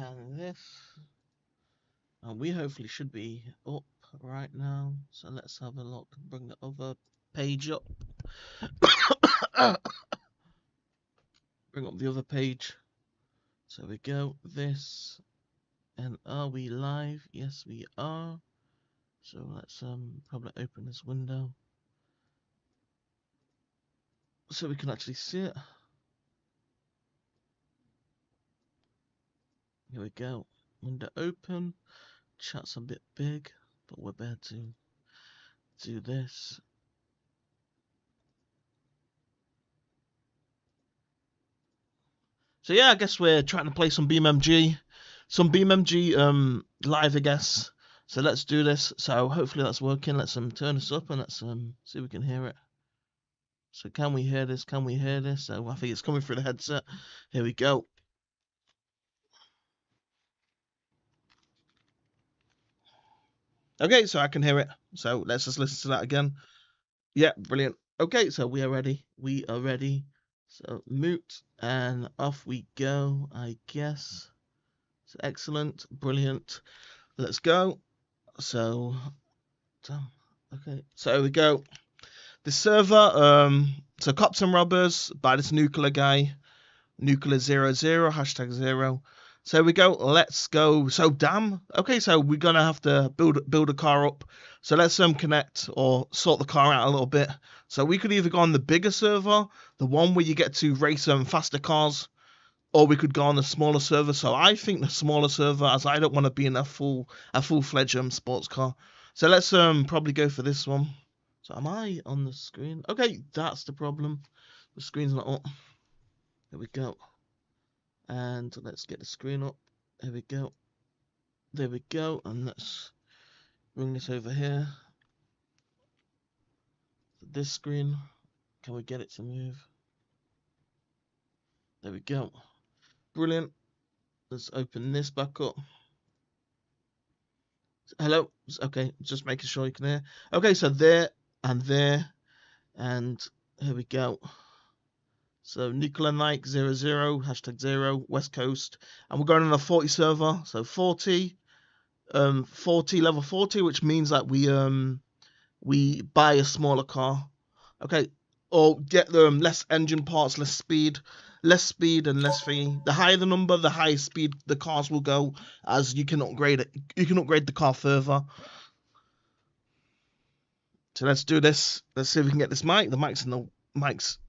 and this, and we hopefully should be up right now. So let's have a look. Bring the other page up. Bring up the other page. So we go this, and are we live? Yes, we are. So let's probably open this window so we can actually see it. Here we go. Window open. Chat's a bit big, but we're better to do this. So yeah, I guess we're trying to play some BeamNG. Live, I guess. So let's do this. So hopefully that's working. Let's turn this up and let's see if we can hear it. So can we hear this? Can we hear this? So I think it's coming through the headset. Here we go. Okay, so I can hear it. So let's just listen to that again. Yeah, brilliant. Okay, so we are ready. We are ready. So mute and off we go, I guess. So excellent, brilliant. Let's go. So, okay, so here we go. The server, so Cops and Robbers by this nuclear guy, Nuclear00, #0. So here we go. Let's go. So damn. Okay, so we're gonna have to build a car up. So let's connect or sort the car out a little bit. So we could either go on the bigger server, the one where you get to race faster cars, or we could go on the smaller server. So I think the smaller server, as I don't want to be in a full-fledged sports car. So let's probably go for this one. So am I on the screen? Okay, that's the problem. The screen's not up. There we go. And let's get the screen up. There we go. There we go. And let's bring this over here. This screen. Can we get it to move? There we go. Brilliant. Let's open this back up. Hello. Okay, just making sure you can hear. Okay, so there and there. And here we go. So NuclearKnight00, #0, West Coast. And we're going on a 40 server. So 40, level 40, which means that we buy a smaller car. Okay. Or get less engine parts, less speed and less thingy. The higher the number, the higher speed the cars will go, as you can upgrade it. You can upgrade the car further. So let's do this. Let's see if we can get this mic. The mic's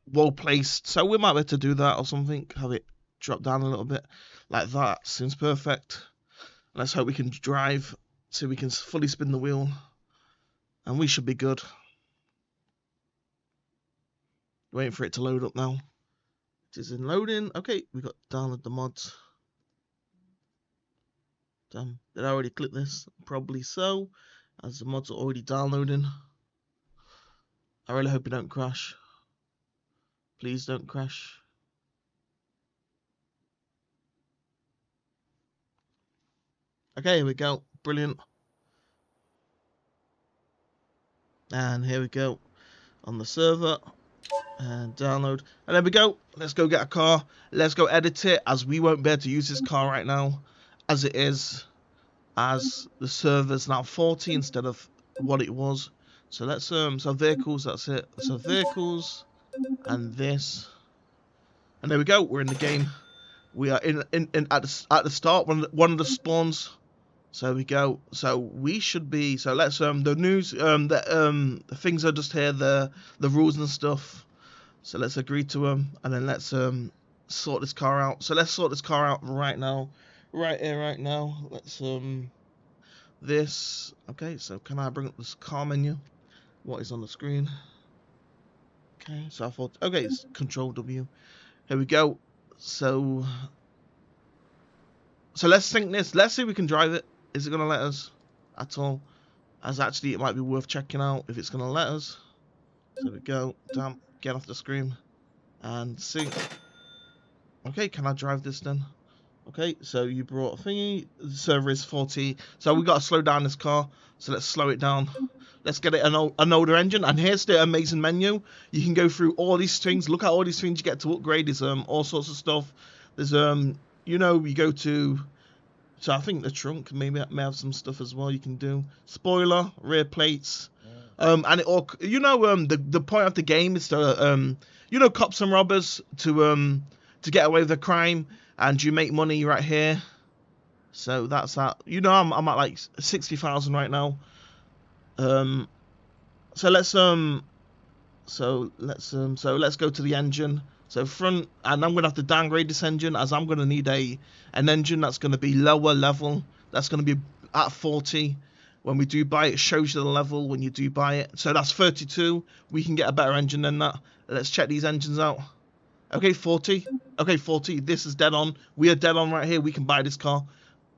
well placed, so we might be able to do that or something. Have it drop down a little bit like that. Seems perfect. Let's hope we can drive so we can fully spin the wheel, and we should be good. Waiting for it to load up now. It is in loading. Okay, we got to download the mods. Damn, did I already click this? Probably so, as the mods are already downloading. I really hope it don't crash. Please don't crash. Okay, here we go. Brilliant. And here we go on the server. And download. And there we go. Let's go get a car. Let's go edit it, as we won't be able to use this car right now as it is, as the server's now 40 instead of what it was. So let's so vehicles, that's it. So vehicles and this. And there we go. We're in the game. We are in at the start, one of the spawns. So we go. So we should be. So let's the news. The things are just here. The rules and stuff. So let's agree to them, and then let's sort this car out. So let's sort this car out right now, right here, right now. Let's this. Okay. So can I bring up this car menu? What is on the screen? Okay. So I thought. Okay, it's Control W. Here we go. So let's sync this. Let's see if we can drive it. Is it going to let us at all? As actually, it might be worth checking out if it's going to let us. So there we go. Damn. Get off the screen. And sync. Okay, can I drive this then? Okay, so you brought a thingy. The server is 40. So we got to slow down this car. So let's slow it down. Let's get it an older engine. And here's the amazing menu. You can go through all these things. Look at all these things you get to upgrade. There's all sorts of stuff. There's you know, you go to, so I think the trunk maybe may have some stuff as well you can do. Spoiler, rear plates, and it all, you know, the point of the game is to, you know, cops and robbers to get away with the crime, and you make money right here. So that's that. You know, I'm at like 60,000 right now. So let's go to the engine. So front, and I'm gonna have to downgrade this engine, as I'm gonna need an engine that's gonna be lower level. That's gonna be at 40. When we do buy it, it shows you the level when you do buy it. So that's 32. We can get a better engine than that. Let's check these engines out. Okay, 40. Okay, 40. This is dead on. We are dead on right here. We can buy this car.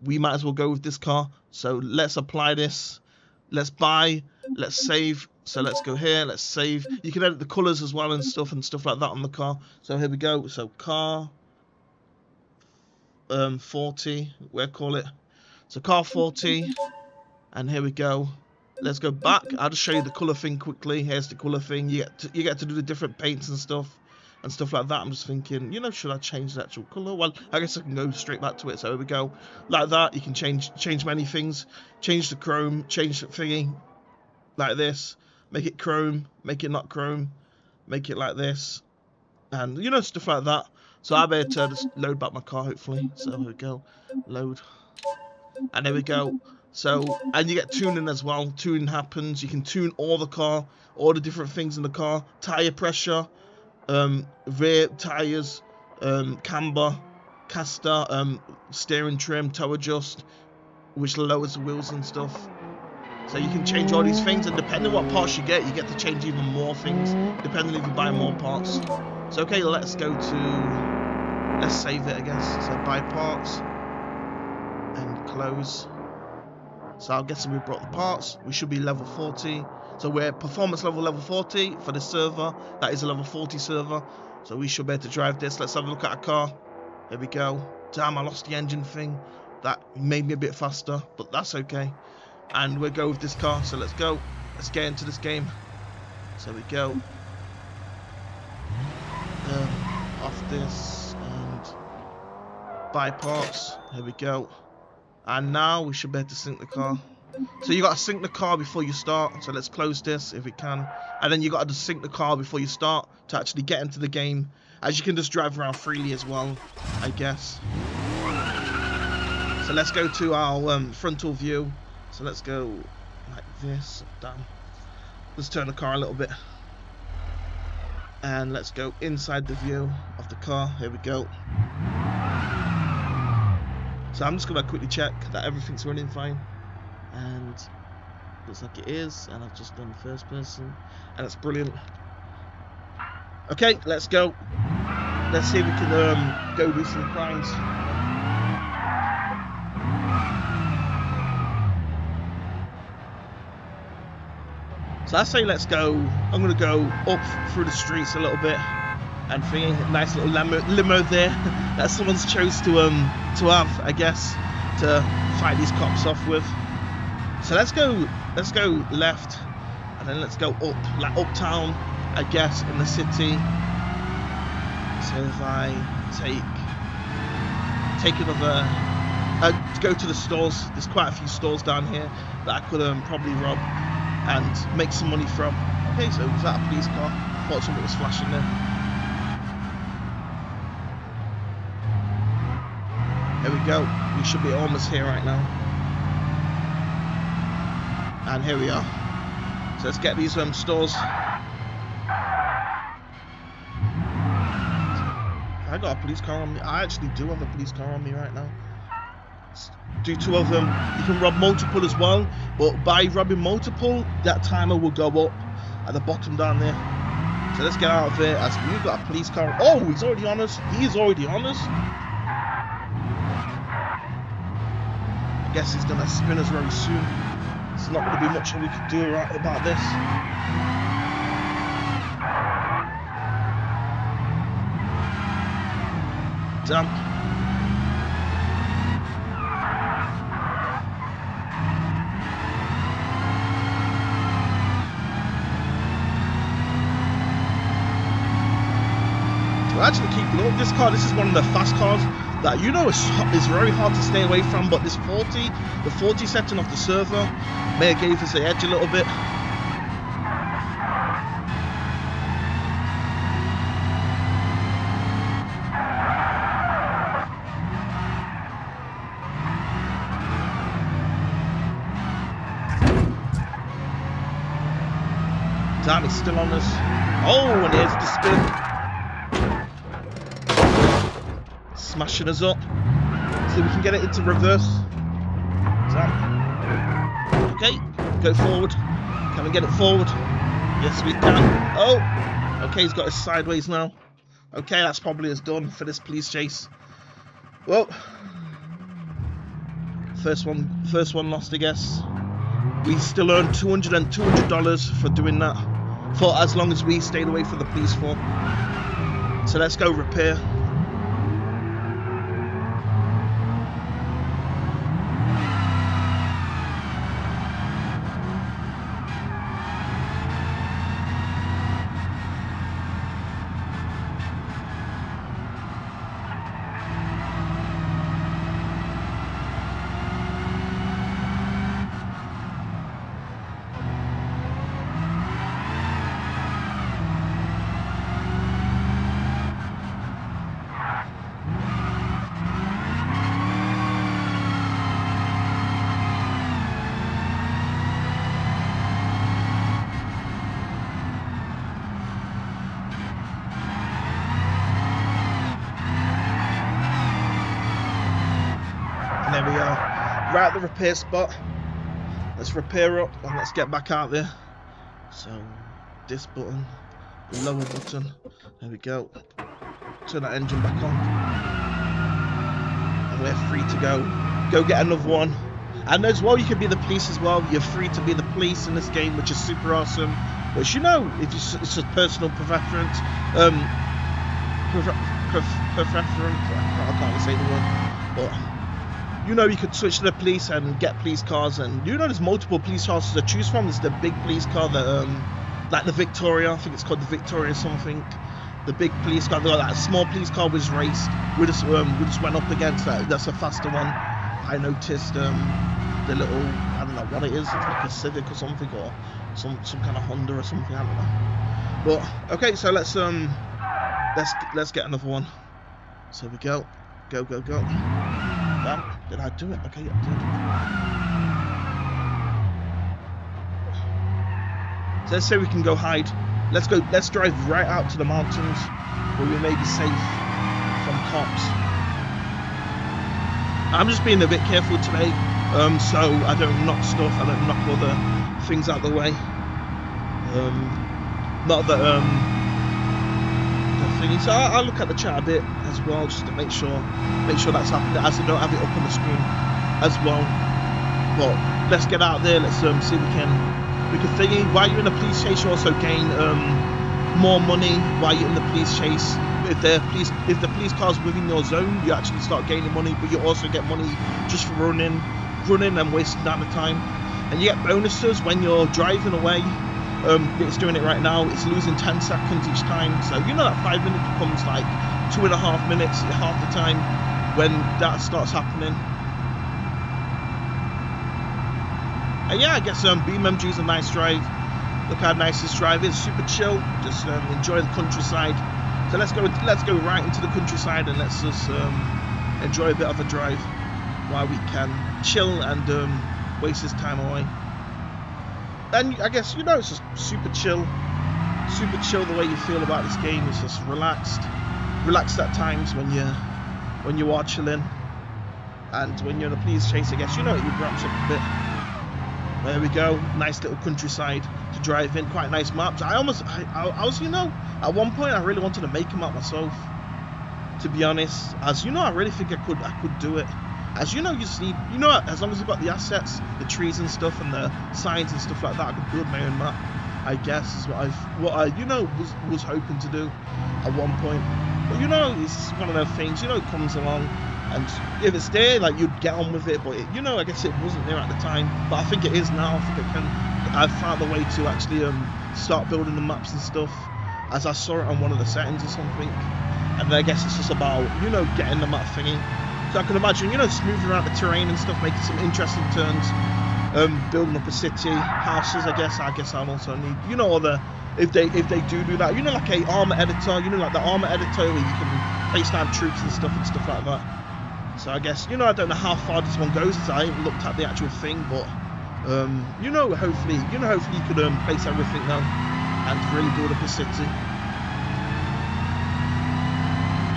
We might as well go with this car. So let's apply this. Let's buy. Let's save. So let's go here. Let's save. You can edit the colors as well and stuff like that on the car. So here we go. So car 40. We'll call it. So car 40. And here we go. Let's go back. I'll just show you the color thing quickly. Here's the color thing. You get to do the different paints and stuff like that. I'm just thinking, you know, should I change the actual color? Well, I guess I can go straight back to it. So here we go. Like that. You can change many things. Change the chrome. Change the thingy. Like this. Make it chrome. Make it not chrome. Make it like this. And, you know, stuff like that. So I better just load back my car, hopefully. So here we go. Load. And there we go. So, and you get tuning as well. Tuning happens. You can tune all the car, all the different things in the car. Tire pressure, rear tires, camber, caster, steering trim, toe adjust, which lowers the wheels and stuff. So you can change all these things, and depending on what parts you get to change even more things, depending if you buy more parts. So okay, let's go to, let's save it, I guess. So buy parts and close. So I'm guessing we brought the parts. We should be level 40. So we're performance level 40 for the server. That is a level 40 server. So we should be able to drive this. Let's have a look at our car. Here we go. Damn, I lost the engine thing. That made me a bit faster, but that's okay. And we'll go with this car. So let's go. Let's get into this game. So we go. Off this and buy parts. Here we go. And now we should be able to sync the car. So you got to sync the car before you start. So let's close this if we can. And then you got to just sync the car before you start to actually get into the game. As you can just drive around freely as well, I guess. So let's go to our frontal view. So let's go like this. Damn. Let's turn the car a little bit. And let's go inside the view of the car. Here we go. So I'm just going to quickly check that everything's running fine. And looks like it is. And I've just done first person. And it's brilliant. Okay, let's go. Let's see if we can go do some crimes. So I say let's go. I'm going to go up through the streets a little bit. And thinking, nice little limo there that someone's chose to have, I guess, to fight these cops off with. So let's go left, and then let's go up, like uptown, I guess, in the city. So if I take another, go to the stores. There's quite a few stores down here that I could probably rob and make some money from. Okay, so was that a police car? I thought something was flashing there. There we go. We should be almost here right now. And here we are. So let's get these stores. I got a police car on me. I actually do have a police car on me right now. Let's do two of them. You can rob multiple as well, but by robbing multiple, that timer will go up at the bottom down there. So let's get out of here. As we've got a police car. Oh, he's already on us. He's already on us. I guess he's gonna spin us very soon. There's not gonna be much we can do right about this. Damn. We're actually keeping up this car. This is one of the fast cars. that is very hard to stay away from, but this 40, the 40 setting of the server may have gave us the edge a little bit. Damn, he's still on us. Oh, and here's the spin. Smashing us up. So we can get it into reverse. Damn. Okay, go forward. Can we get it forward? Yes, we can. Oh, okay, he's got us sideways now. Okay, that's probably us done for this police chase. Well, first one lost, I guess. We still earned $200 for doing that, for as long as we stayed away from the police for. So let's go repair. There we are, right at the repair spot. Let's repair up and let's get back out there. So this button, the lower button, there we go. Turn that engine back on and we're free to go get another one. And as well, you can be the police as well. You're free to be the police in this game, which is super awesome. Which, you know, if it's a personal preference, I can't say the word, but you know, you could switch to the police and get police cars, and you know, there's multiple police cars to choose from. There's the big police car that, like the Victoria, I think it's called the Victoria something. The big police car, that small police car was raced. We just went up against that. That's a faster one. I noticed the little, I don't know what it is. It's like a Civic or something, or some kind of Honda or something. I don't know. But okay, so let's get another one. So we go. Damn, did I do it? Okay, I did. So let's say we can go hide. Let's drive right out to the mountains where we may be safe from cops. I'm just being a bit careful today, so I don't knock stuff, I don't knock other things out of the way. Not that the thingy. So I'll look at the chat a bit as well, just to make sure that's happening, as I don't have it up on the screen as well. But let's get out there. Let's see if we can thingy. While you're in the police chase, you also gain more money while you're in the police chase. If the police car's within your zone, you actually start gaining money, but you also get money just for running and wasting down the time. And you get bonuses when you're driving away. It's doing it right now. It's losing 10 seconds each time. So you know that 5 minutes becomes like 2.5 minutes half the time when that starts happening. And yeah, I guess BeamNG is a nice drive. Look how nice this drive is. Super chill. Just enjoy the countryside. So let's go right into the countryside and let's just enjoy a bit of a drive while we can chill and waste this time away. And I guess, you know, it's just super chill the way you feel about this game. It's just relaxed at times when you are chilling, and when you're in a police chase, I guess, you know, it wraps up a bit. There we go, nice little countryside to drive in, quite nice maps. I was, you know, at one point I really wanted to make a map myself, to be honest. As you know, I really think I could do it. As you know, you just need, you know, as long as you've got the assets, the trees and stuff, and the signs and stuff like that, I could build my own map, I guess, is what I you know, was hoping to do at one point. But you know, it's one of those things, you know, it comes along, and if it's there, like, you'd get on with it, but you know, I guess it wasn't there at the time, but I think it is now. I think I've found a way to actually start building the maps and stuff, as I saw it on one of the settings or something. And then I guess it's just about, you know, getting them at thingy. So I can imagine, you know, smoothing around the terrain and stuff, making some interesting turns, building up a city, houses. I guess I'll also need, you know, other, if they do that, you know, like a armor editor, you know, like the armor editor where you can place down troops and stuff like that. So I guess, you know, I don't know how far this one goes, because I haven't looked at the actual thing, but you know, hopefully you could place everything down and really build up a city.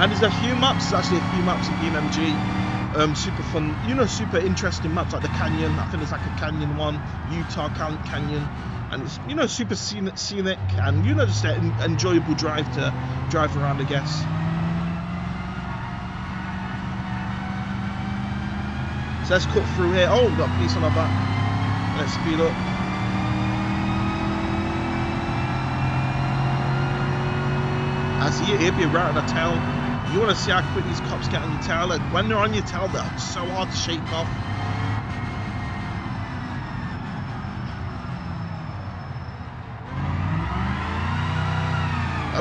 And there's a few maps, there's actually a few maps in BeamNG, super fun, you know, super interesting maps, like the canyon. I think there's like a canyon one, Utah Canyon, and it's, you know, super scenic, and, you know, just an enjoyable drive around, I guess. So let's cut through here. Oh, we've got police on our back. Let's speed up. As he'll be right on the tail. You want to see how quick these cops get on your tail. Like, when they're on your tail, they're so hard to shake off.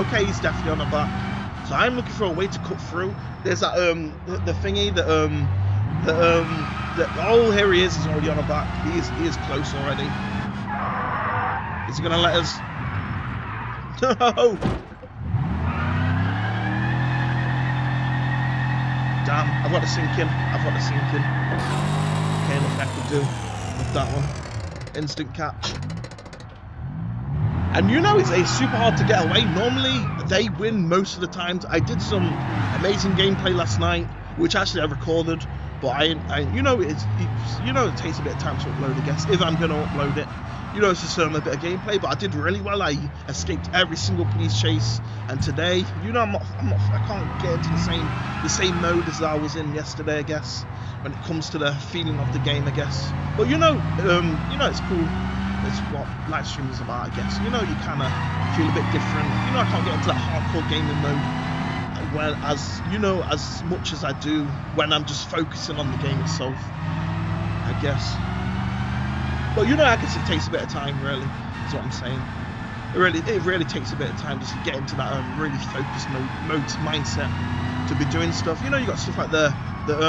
Okay, he's definitely on the back. So I'm looking for a way to cut through. There's that the thingy that oh, here he is. He's already on the back. He is close already. Is he gonna let us? No. Damn, I've got to sink in. Okay, nothing I could do with that one. Instant catch. And you know, it's super hard to get away. Normally, they win most of the times. I did some amazing gameplay last night, which actually I recorded, but I you know, it takes a bit of time to upload, I guess, if I'm going to upload it. You know, it's just a bit of gameplay, but I did really well. I escaped every single police chase, and today, you know, I can't get into the same mode as I was in yesterday, I guess, when it comes to the feeling of the game, I guess. But you know, it's cool. It's what live stream is about, I guess. You know, you kind of feel a bit different. You know, I can't get into that hardcore gaming mode, well, as much as I do when I'm just focusing on the game itself, I guess. But you know, I guess it takes a bit of time, really, is what I'm saying. It really takes a bit of time just to get into that really focused mode mindset to be doing stuff. You know, you got stuff like the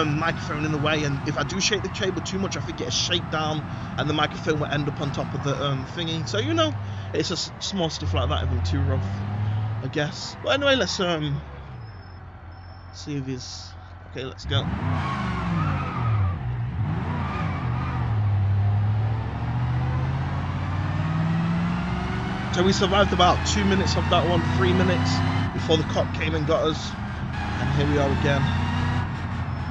microphone in the way, and if I do shake the cable too much, I think it'll shake down and the microphone will end up on top of the thingy. So, you know, it's just small stuff like that, isn't too rough, I guess. But anyway, let's see if he's okay. Let's go. So we survived about 2 minutes of that one, 3 minutes before the cop came and got us, and here we are again,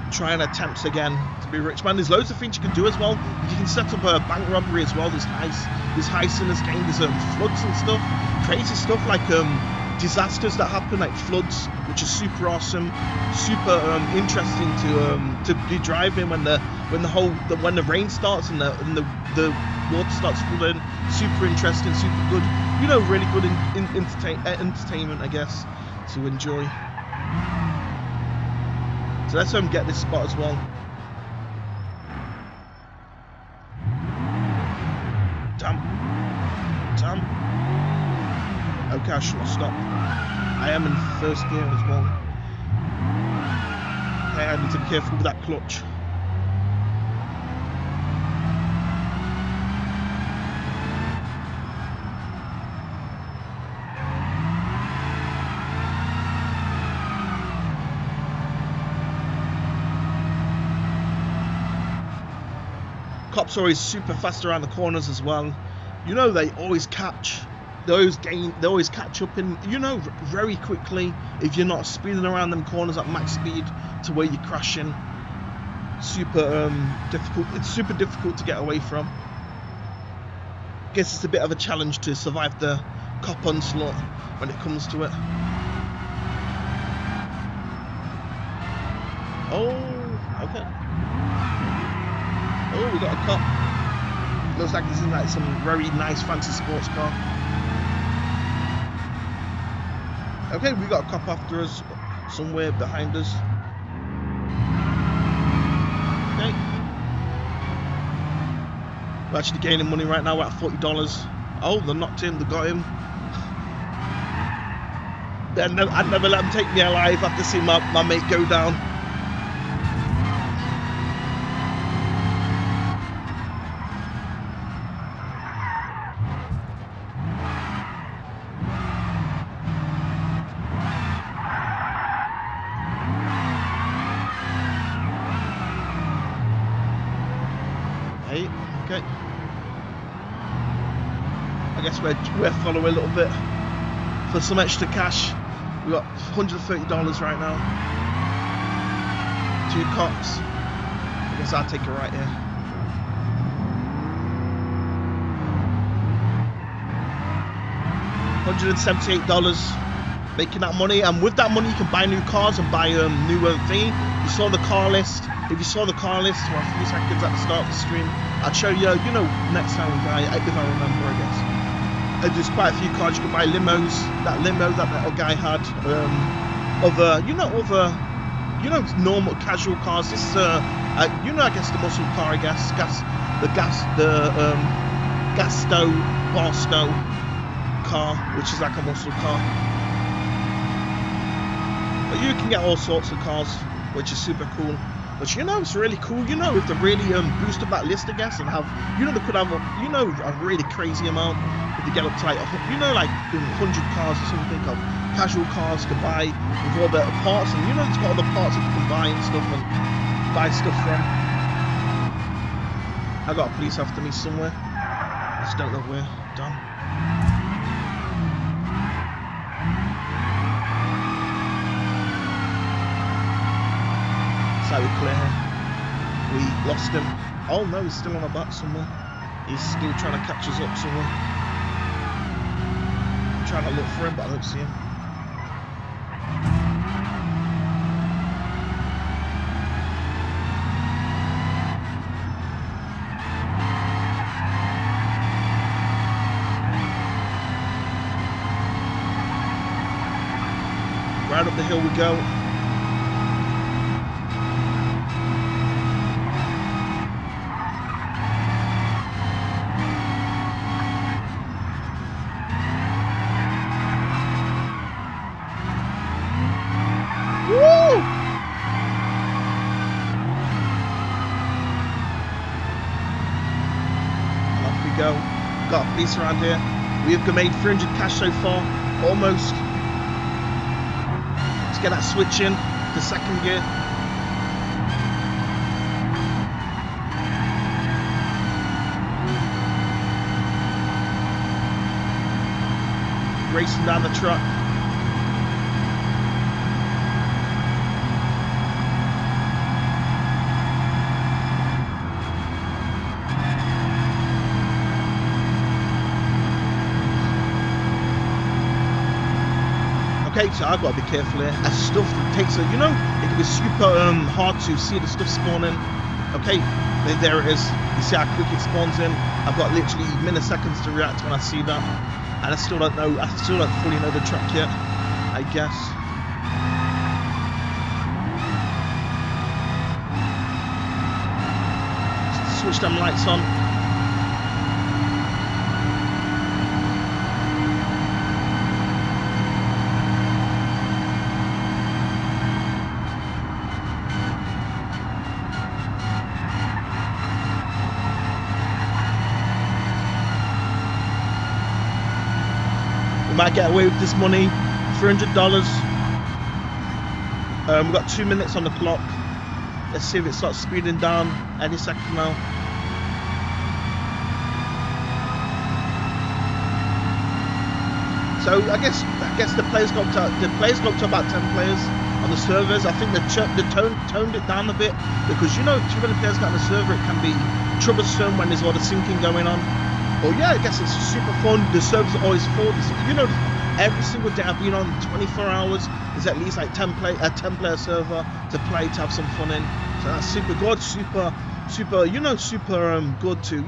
trying attempts again to be rich. Man, there's loads of things you can do as well. You can set up a bank robbery as well. There's heists in this game. There's floods and stuff, crazy stuff like disasters that happen, like floods, which is super awesome, super interesting to be driving when the rain starts and the water starts flooding. Super interesting, super good. You know, really good entertainment, I guess, to enjoy. So let's get this spot as well. Damn. Okay, I should have stopped. I am in first gear as well. Okay, I need to be careful with that clutch. Cops are always super fast around the corners as well. You know, they always catch up in, you know, very quickly if you're not speeding around them corners at max speed to where you're crashing. Super difficult. It's super difficult to get away from. I guess it's a bit of a challenge to survive the cop onslaught when it comes to it. Oh, okay. Oh, we got a cop. Looks like he's in like some very nice fancy sports car. Okay, we got a cop after us, somewhere behind us. Okay. We're actually gaining money right now. We're at $40. Oh, they knocked him. They got him. I'd never let them take me alive after seeing my mate go down. Hey, okay. I guess we're following a little bit for some extra cash. We got $130 right now. 2 cops. I guess I'll take it right here. $178, making that money, and with that money you can buy new cars and buy new thing. You saw the car list. If you saw the car list for a few seconds at the start of the stream, I'd show you, you know, next time we die, if I remember, I guess. There's quite a few cars. You can buy limos. That limo that little guy had. Normal casual cars. This is I guess the muscle car. I guess the gas stove, bar stove car, which is like a muscle car. But you can get all sorts of cars, which is super cool. But you know, it's really cool, you know, if they really boost up that list, I guess, and have, you know, they could have, a really crazy amount if they get up to like, you know, like 100 cars or something of casual cars to buy with all the parts, and you know, it's got all the parts that you can buy and stuff and buy stuff from. I got a police after me somewhere. I just don't know where. Damn. We clear here. We lost him. Oh no, he's still on our back somewhere. He's still trying to catch us up somewhere. I'm trying to look for him, but I don't see him. Right up the hill we go. Got police around here. We have made 300 cash so far, almost. Let's get that switch in to second gear. Racing down the track. Okay, so I've got to be careful here. As stuff takes a, you know, it can be super hard to see the stuff spawning. Okay, there it is. You see how quick it spawns in. I've got literally milliseconds to react when I see that, and I still don't know. I still don't fully know the track yet, I guess. Switch them lights on. Might get away with this money. $300. We've got 2 minutes on the clock. Let's see if it starts speeding down any second now. So I guess the players got up to about 10 players on the servers. I think they toned it down a bit, because you know, too many players got on the server, it can be troublesome when there's a lot of syncing going on. Well, yeah, I guess it's super fun. The servers are always full. You know, every single day I've been on 24 hours. There's at least like a 10-player server to play, to have some fun in. So that's super good, super good to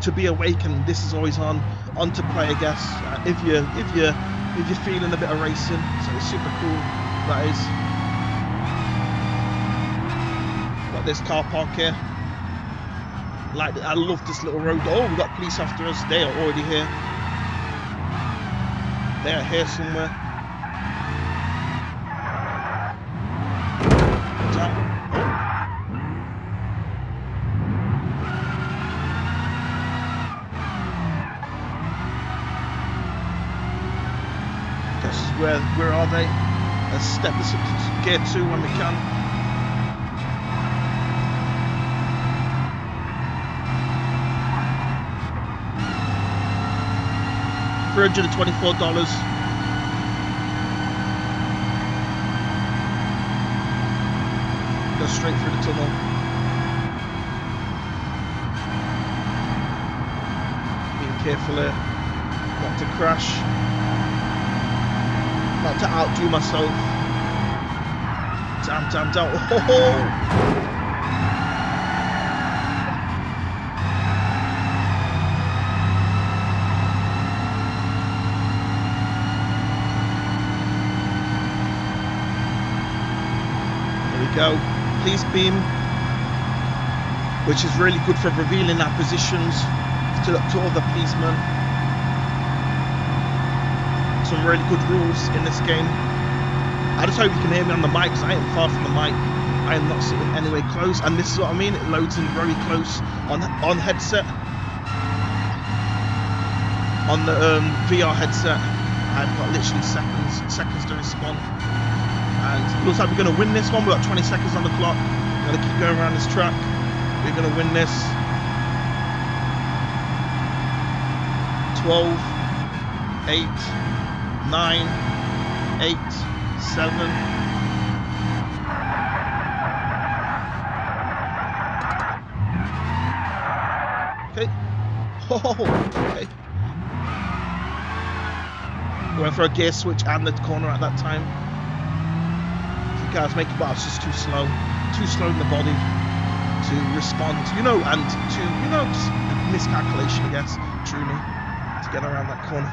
to be awake, and this is always on to play, I guess. If you're feeling a bit of racing, so it's super cool. That is. Got this car park here. Like, I love this little road. Oh, we got police after us. They are already here. They're here somewhere. Where are they? Let's step this up to gear 2 when we can. $324. Go straight through the tunnel. Being careful here, not to crash. Not to outdo myself. Damn. Oh! There we go. Please beam, which is really good for revealing our positions to other policemen. Some really good rules in this game. I just hope you can hear me on the mic, because I ain't far from the mic. I am not sitting anywhere close, and this is what I mean. It loads in very close on headset. On the VR headset, I've got literally seconds to respond. And it looks like we're going to win this one. We've got 20 seconds on the clock. We're going to keep going around this track. We're going to win this. 12, 8. 9, 8, 7. Okay. Oh, okay. We went for a gear switch and the corner at that time. You guys make it, but I was just too slow in the body to respond, and to, just miscalculation, I guess, truly, to get around that corner.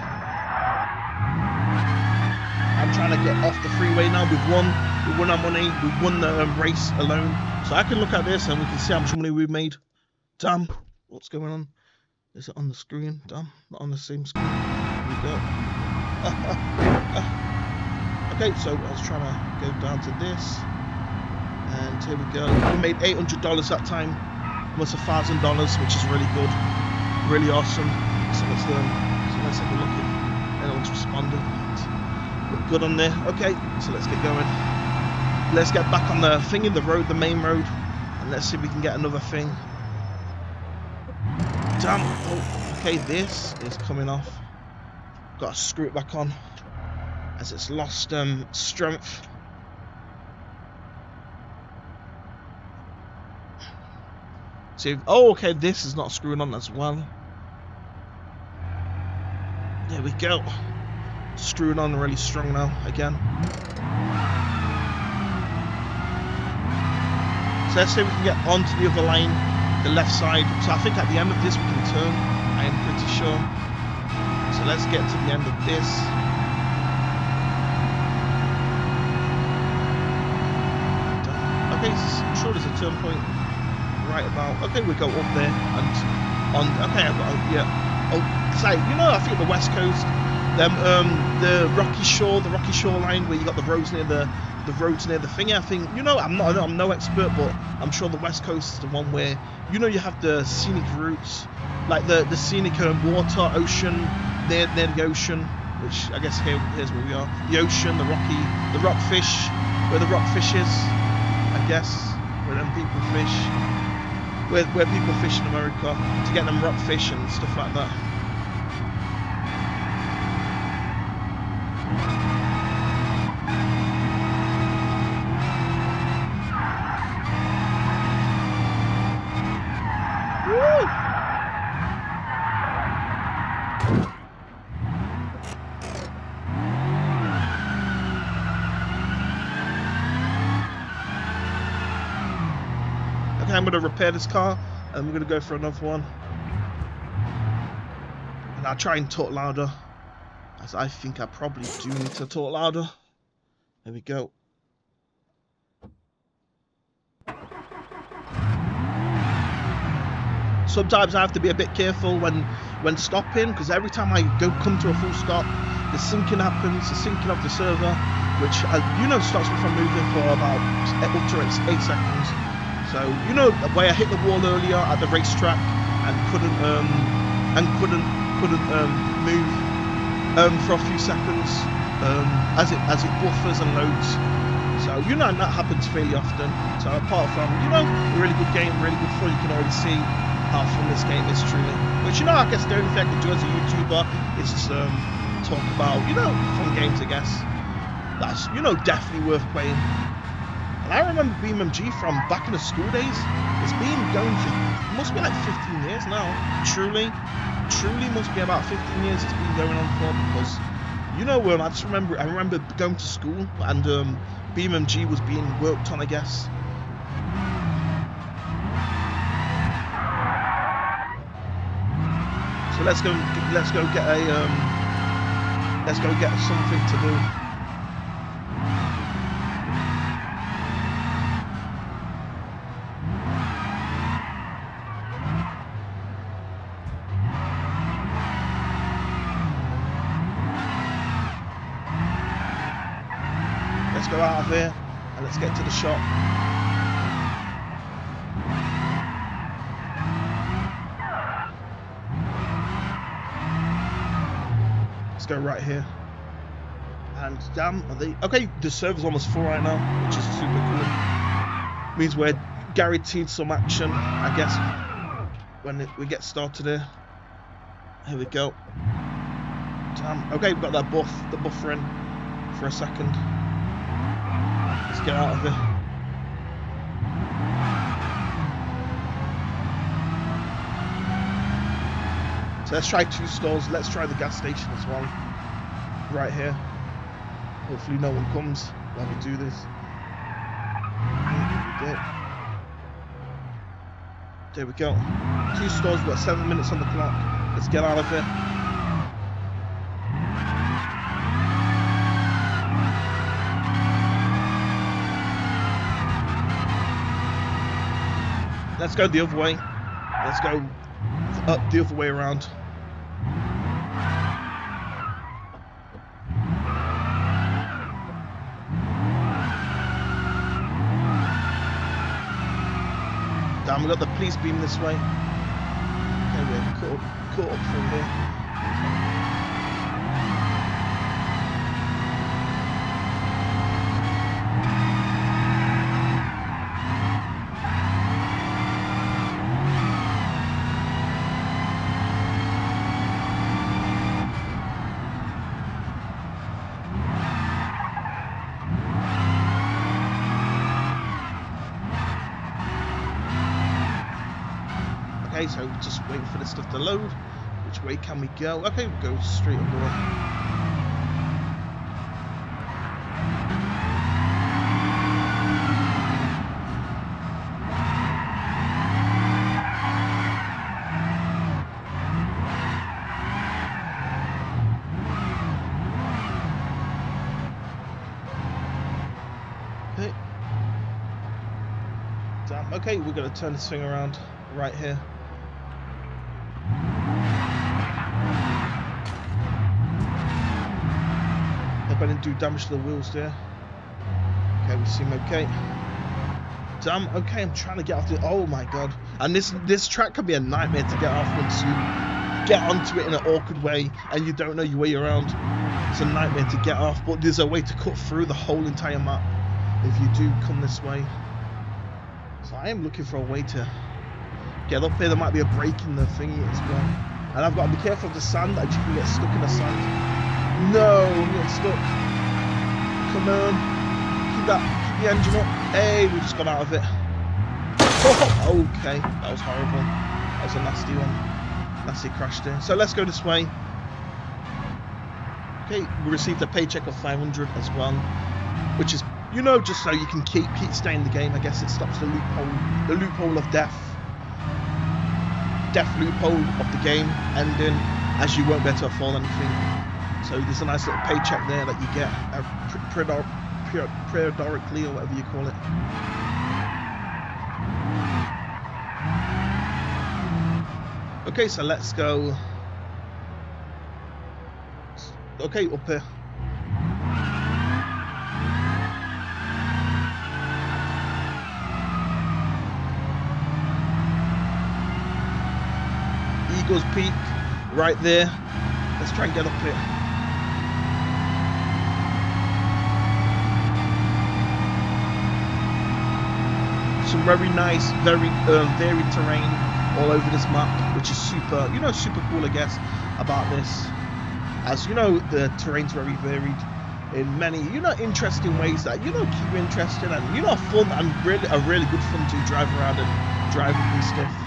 I'm trying to get off the freeway now. We've won our money. We've won the race alone. So I can look at this and we can see how much money we've made. Damn, what's going on? Is it on the screen? Damn, not on the same screen. Here we go. Okay, so I was trying to go down to this, and here we go. We made $800 that time, almost $1,000, which is really good, really awesome. So let's have a look at everyone's responded. Look good on there. Okay, so let's get going. Let's get back on the thing in the road, the main road, and let's see if we can get another thing. Damn. Oh, okay, this is coming off. Got to screw it back on as it's lost strength. See, oh, okay, this is not screwing on as well. There we go. Screwing on really strong now again. So let's say we can get onto the other line, the left side. So I think at the end of this we can turn. I am pretty sure. So let's get to the end of this. Okay, I'm sure there's a turn point right about. Okay, we go up there and on. Okay, I've got yeah. Oh, sorry. I think the West Coast, the Rocky Shore line where you got the roads near the thing. I think I'm no expert, but I'm sure the West Coast is the one where you have the scenic routes, like the scenic water, ocean, near the ocean, which I guess here's where we are. The ocean, the rock fish, where the rock fish is, I guess, where them people fish, where people fish in America to get them rock fish and stuff like that. I'm going to repair this car and we're going to go for another one, and I'll try and talk louder, as I think I probably do need to talk louder. There we go. Sometimes I have to be a bit careful when stopping, because every time I come to a full stop the syncing happens, the syncing of the server, which you know stops me from moving for about up to 8 seconds. So you know where I hit the wall earlier at the racetrack and couldn't move for a few seconds as it buffers and loads. So you know that happens fairly often. So apart from a really good game, really good fun, you can already see how fun this game is truly. But I guess the only thing I can do as a YouTuber is just talk about fun games. I guess that's definitely worth playing. And I remember BeamNG from back in the school days. It's been going for must be like 15 years now. Truly must be about 15 years it's been going on for, because I just remember going to school and BeamNG was being worked on, I guess. So let's go get something to do. Let's go out of here and let's get to the shop. Let's go right here. And damn, okay, the server's almost full right now, which is super cool. Means we're guaranteed some action, I guess, when we get started here. Here we go. Damn, okay, we've got that the buffer in for a second. Let's get out of here. So let's try 2 stores. Let's try the gas station as well. Right here. Hopefully no one comes while we do this. There we go. 2 stores, we've got 7 minutes on the clock. Let's get out of here. Let's go the other way. Let's go up the other way around. Damn, we got the police beam this way. Okay, we're caught up from here. Okay, so just waiting for this stuff to load. Which way can we go? Okay, we'll go straight up the way. Okay. Damn, okay, we're going to turn this thing around right here. Hope I didn't do damage to the wheels there. Okay, we seem okay. Damn, okay, I'm trying to get off the... Oh my god. And this track can be a nightmare to get off once you get onto it in an awkward way and you don't know your way around. It's a nightmare to get off, but there's a way to cut through the whole entire map if you do come this way. So I am looking for a way to get up here. There might be a break in the thingy as well. And I've got to be careful of the sand. I just can get stuck in the sand. No, I'm getting stuck. Come on. Keep the engine up. Hey, we just got out of it. Oh, okay, that was horrible. That was a nasty one. Nasty crash there. So let's go this way. Okay, we received a paycheck of 500 as well, which is, you know, just so you can keep staying in the game. I guess it stops the loophole of death loophole of the game ending, as you won't be able to afford anything. So there's a nice little paycheck there that you get periodically, or whatever you call it. Okay, so let's go. Okay, up here. Eagles Peak, right there. Let's try and get up here. Some very nice, very varied terrain all over this map, which is super, you know, super cool, I guess, about this. As you know, the terrain's very varied in many, you know, interesting ways that, you know, keep you interested and, you know, fun and really good fun to drive around and drive and stuff.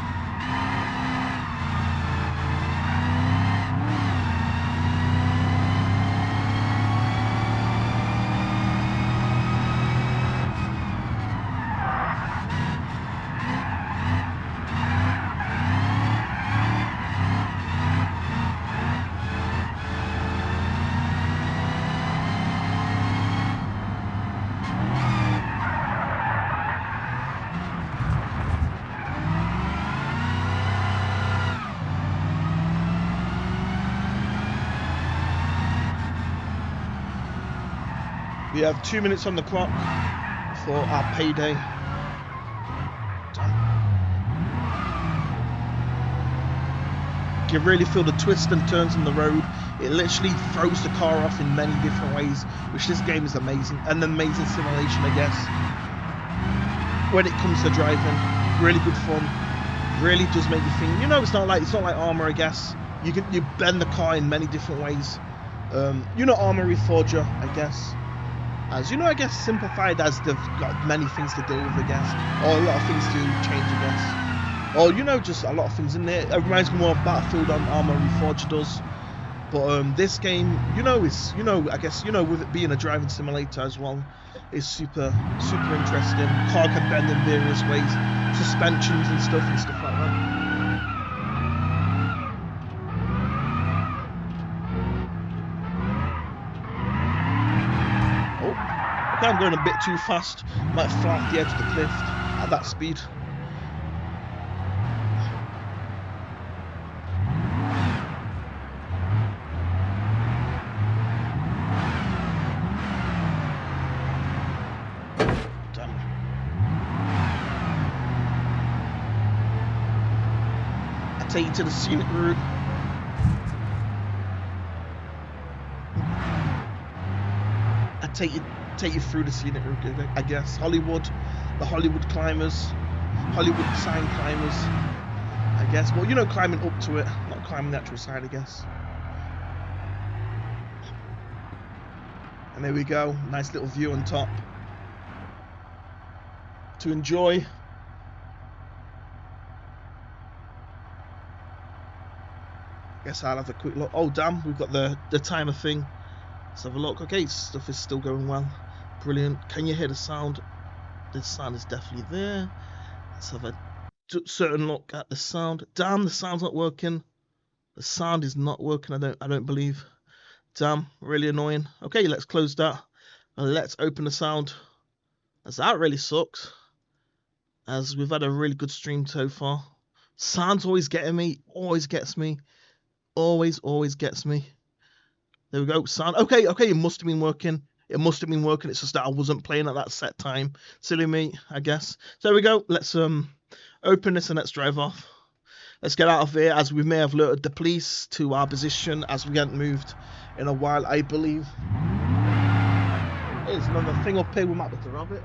We have 2 minutes on the clock for our payday. You can really feel the twists and turns on the road. It literally throws the car off in many different ways, which this game is amazing. An amazing simulation, I guess. When it comes to driving, really good fun. Really does make you think. You know, it's not like Armour, I guess. You bend the car in many different ways. You know, Armour Reforger, I guess. As you know, I guess simplified as they've got many things to deal with, I guess, or a lot of things to change, I guess, or you know, just a lot of things in there. It reminds me more of Battlefield on Armour Reforged does, but this game, you know, is, you know, I guess, you know, with it being a driving simulator as well, is super interesting. Car can bend in various ways, suspensions and stuff like that. I'm going a bit too fast, might fly off the edge of the cliff at that speed. Damn. I take you to the scenic route. I take you through the scenic route, I guess. Hollywood, the Hollywood climbers, Hollywood sign climbers, I guess. Well, you know, climbing up to it, not climbing the actual side, I guess. And there we go, nice little view on top to enjoy. Guess I'll have a quick look. Oh damn, we've got the timer thing. Let's have a look. Okay, stuff is still going well. Brilliant. Can you hear the sound? The sound is definitely there. Let's have a certain look at the sound. Damn, the sound's not working. The sound is not working. I don't believe. Damn, really annoying. Okay, let's close that and let's open the sound. As that really sucks. As we've had a really good stream so far. Sound's always getting me. Always gets me. Always gets me. There we go. Sound. Okay. It must have been working. It's just that I wasn't playing at that set time. Silly me, I guess. So there we go. Let's open this and let's drive off. Let's get out of here, as we may have alerted the police to our position, as we haven't moved in a while, I believe. There's another thing up here. We might have to rob it.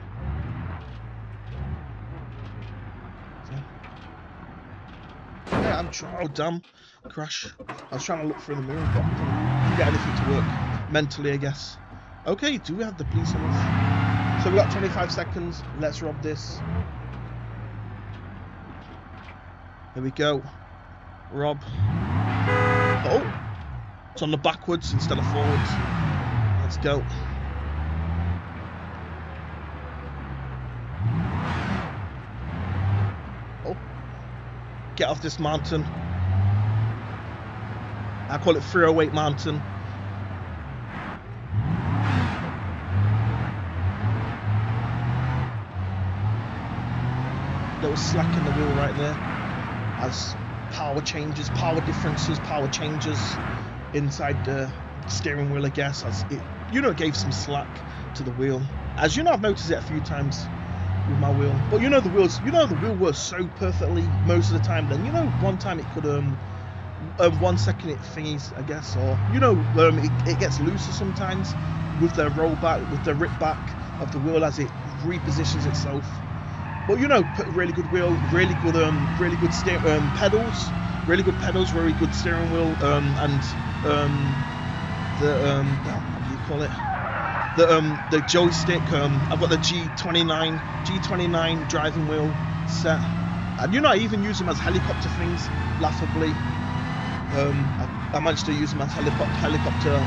Yeah, oh damn, crash. I was trying to look through the mirror, but I couldn't get anything to work mentally, I guess. Okay, do we have the police on us? So we've got 25 seconds. Let's rob this. Here we go. Rob. Oh, it's on the backwards instead of forwards. Let's go. Oh, get off this mountain. I call it 308 Mountain. Little slack in the wheel right there, as power changes, power differences, power changes inside the steering wheel, I guess, as it, you know, gave some slack to the wheel. As you know, I've noticed it a few times with my wheel. But you know, the wheel works so perfectly most of the time. Then, you know, one time it could 1 second it thingies, I guess, or you know, it gets looser sometimes with the rollback, with the rip back of the wheel as it repositions itself. But you know, really good wheel, really good pedals, really good pedals, very good steering wheel, and what do you call it? The joystick. I've got the G29 driving wheel set, and you know, I even use them as helicopter things, laughably. I managed to use them as helicopter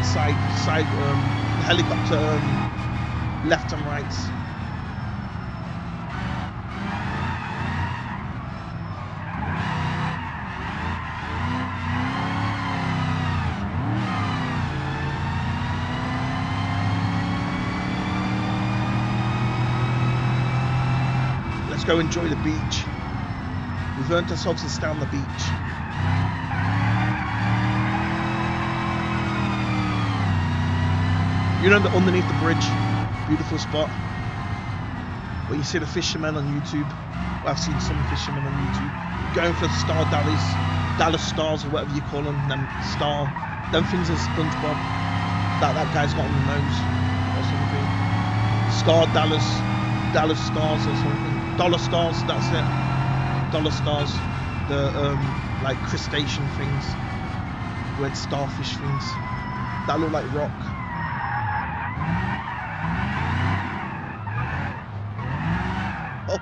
helicopter left and right. Let's go enjoy the beach. We've earned ourselves to stay on the beach. You know, underneath the bridge, beautiful spot. Where you see the fishermen on YouTube. Well, I've seen some fishermen on YouTube going for Dallas stars or whatever you call them. Them things are SpongeBob. That guy's got on the nose or something. Dallas stars or something. Dollar stars. That's it. Dollar stars. The like crustacean things, red starfish things that look like rock.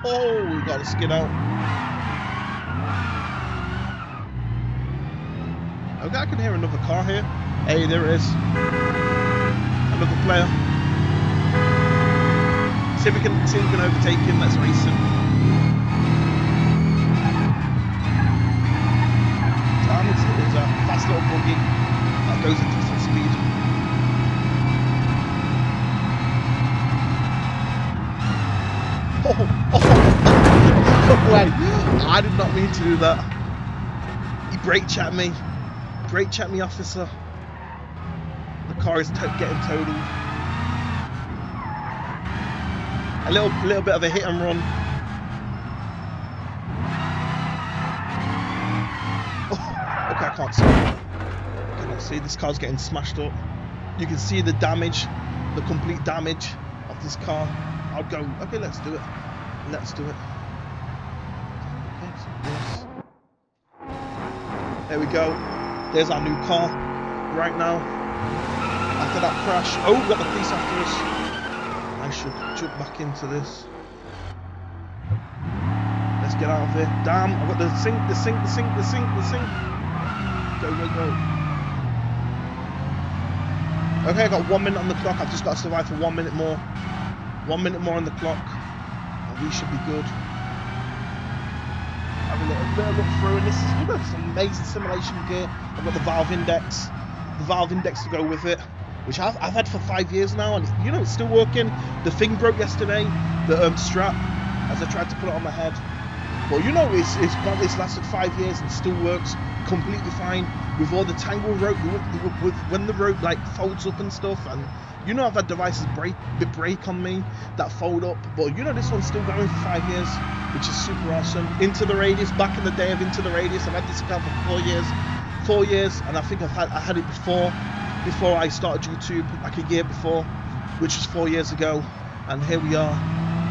Oh, we got to skid out. Okay, I can hear another car here. Hey, there it is. Another player. See if we can overtake him. Let's race him. Damn, it's a fast little buggy that goes at decent speed. Oh, no way. I did not mean to do that. He brake checked me. Brake checked me, officer. The car is getting totaled. A little bit of a hit and run. Oh, okay, I can't see. I cannot see. This car's getting smashed up. You can see the damage, the complete damage of this car. I'll go. Okay, let's do it. Let's do it. Okay, so this. There we go. There's our new car right now. After that crash. Oh, we've got the police after us. I should jump back into this. Let's get out of here. Damn, I've got the sink. Go. Okay, I got 1 minute on the clock. I've just got to survive for 1 minute more. 1 minute more on the clock, and we should be good. Have a little look through, and this is, you know, some amazing simulation gear. I've got the valve index to go with it, which I've had for 5 years now, and you know, it's still working. The thing broke yesterday, the strap, as I tried to put it on my head. But you know, it's lasted 5 years and still works completely fine with all the tangle rope, with when the rope like folds up and stuff. And you know, I've had devices break on me that fold up, but you know, this one's still going for 5 years, which is super awesome. Into the Radius, back in the day of Into the Radius, I've had this car for 4 years. 4 years, and I think I had it before I started YouTube, like a year before, which was 4 years ago. And here we are,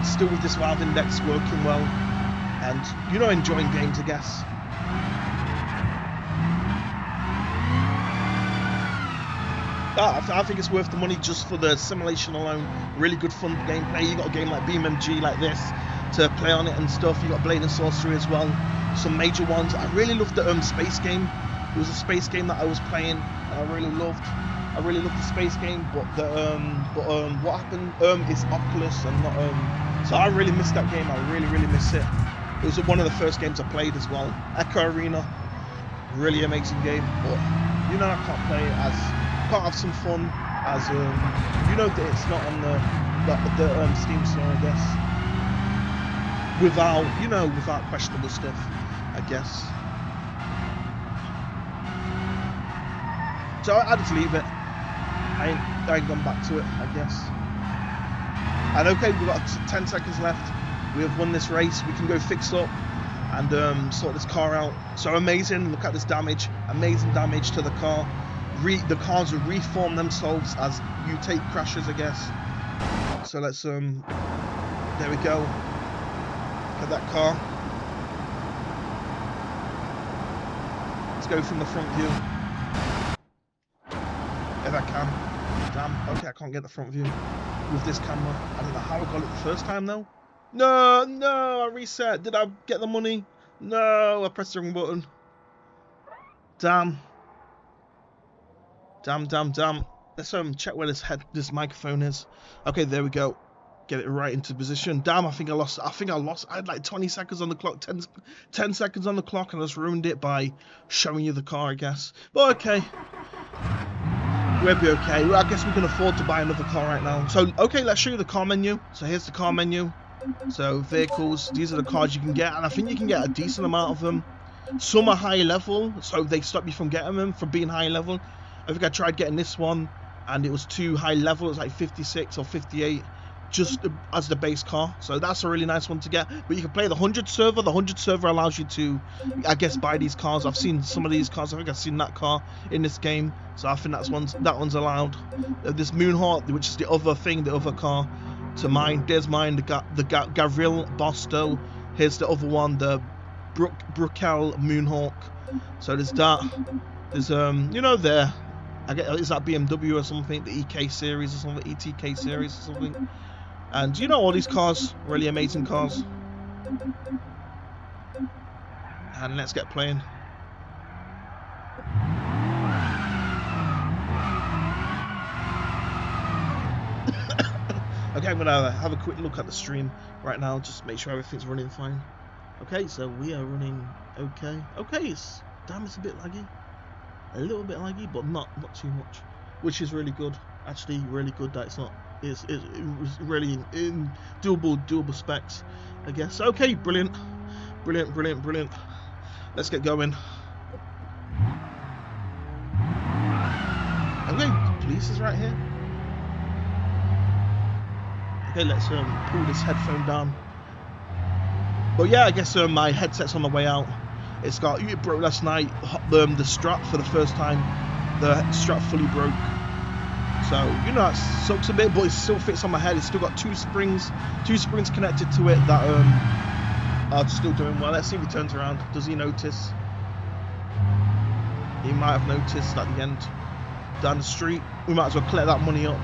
still with this valve index working well, and you know, enjoying games, I guess. I think it's worth the money just for the simulation alone. Really good fun gameplay. You got a game like BeamNG like this to play on it and stuff. You got Blade and Sorcery as well. Some major ones. I really loved the space game. It was a space game that I was playing, and I really loved the space game. But what happened? It's Oculus and not So I really missed that game. I really miss it. It was one of the first games I played as well. Echo Arena, really amazing game. But you know, I can't play it as. Can't have some fun as you know, that it's not on the Steam store, I guess, without questionable stuff, I guess. So I just leave it. I ain't gone back to it, I guess. And okay, we've got 10 seconds left. We have won this race. We can go fix up and sort this car out. So amazing, look at this damage. Amazing damage to the car. The cars will reform themselves as you take crashes, I guess. So let's there we go. Look at that car. Let's go from the front view. If I can. Damn, okay, I can't get the front view with this camera. I don't know how I got it the first time though. No, I reset. Did I get the money? No, I pressed the wrong button. Damn. Let's check where this microphone is. Okay, there we go. Get it right into position. Damn, I think I lost. I had like 20 seconds on the clock, 10 seconds on the clock, and I just ruined it by showing you the car, I guess. But okay. We'll be okay. Well, I guess we can afford to buy another car right now. So, okay, let's show you the car menu. So here's the car menu. So vehicles, these are the cars you can get, and I think you can get a decent amount of them. Some are high level, so they stop you from getting them, from being high level. I think I tried getting this one, and it was too high level. It was like 56 or 58, just as the base car. So that's a really nice one to get. But you can play the 100 server. The 100 server allows you to, I guess, buy these cars. I've seen some of these cars. I think I've seen that car in this game. So I think that one's allowed. This Moonhawk, which is the other thing, the other car to mine. There's mine, the Gavril Bosto. Here's the other one, the Brukel Moonhawk. So there's that. There's you know, there. I guess, is that BMW or something? The EK series or something? ETK series or something? And you know, all these cars, really amazing cars. And let's get playing. Okay, I'm gonna have a quick look at the stream right now, just make sure everything's running fine. Okay, so we are running okay. Okay, it's a bit laggy. A little bit laggy, but not too much, which is really good. Actually, really good that it's not. It's really in doable specs, I guess. Okay, brilliant. Let's get going. Okay, police is right here. Okay, let's pull this headphone down. But yeah, I guess my headset's on the way out. It broke last night. The strap for the first time. The strap fully broke. So you know that sucks a bit, but it still fits on my head. It's still got two springs connected to it that are still doing well. Let's see if he turns around. Does he notice? He might have noticed at the end. Down the street. We might as well collect that money up.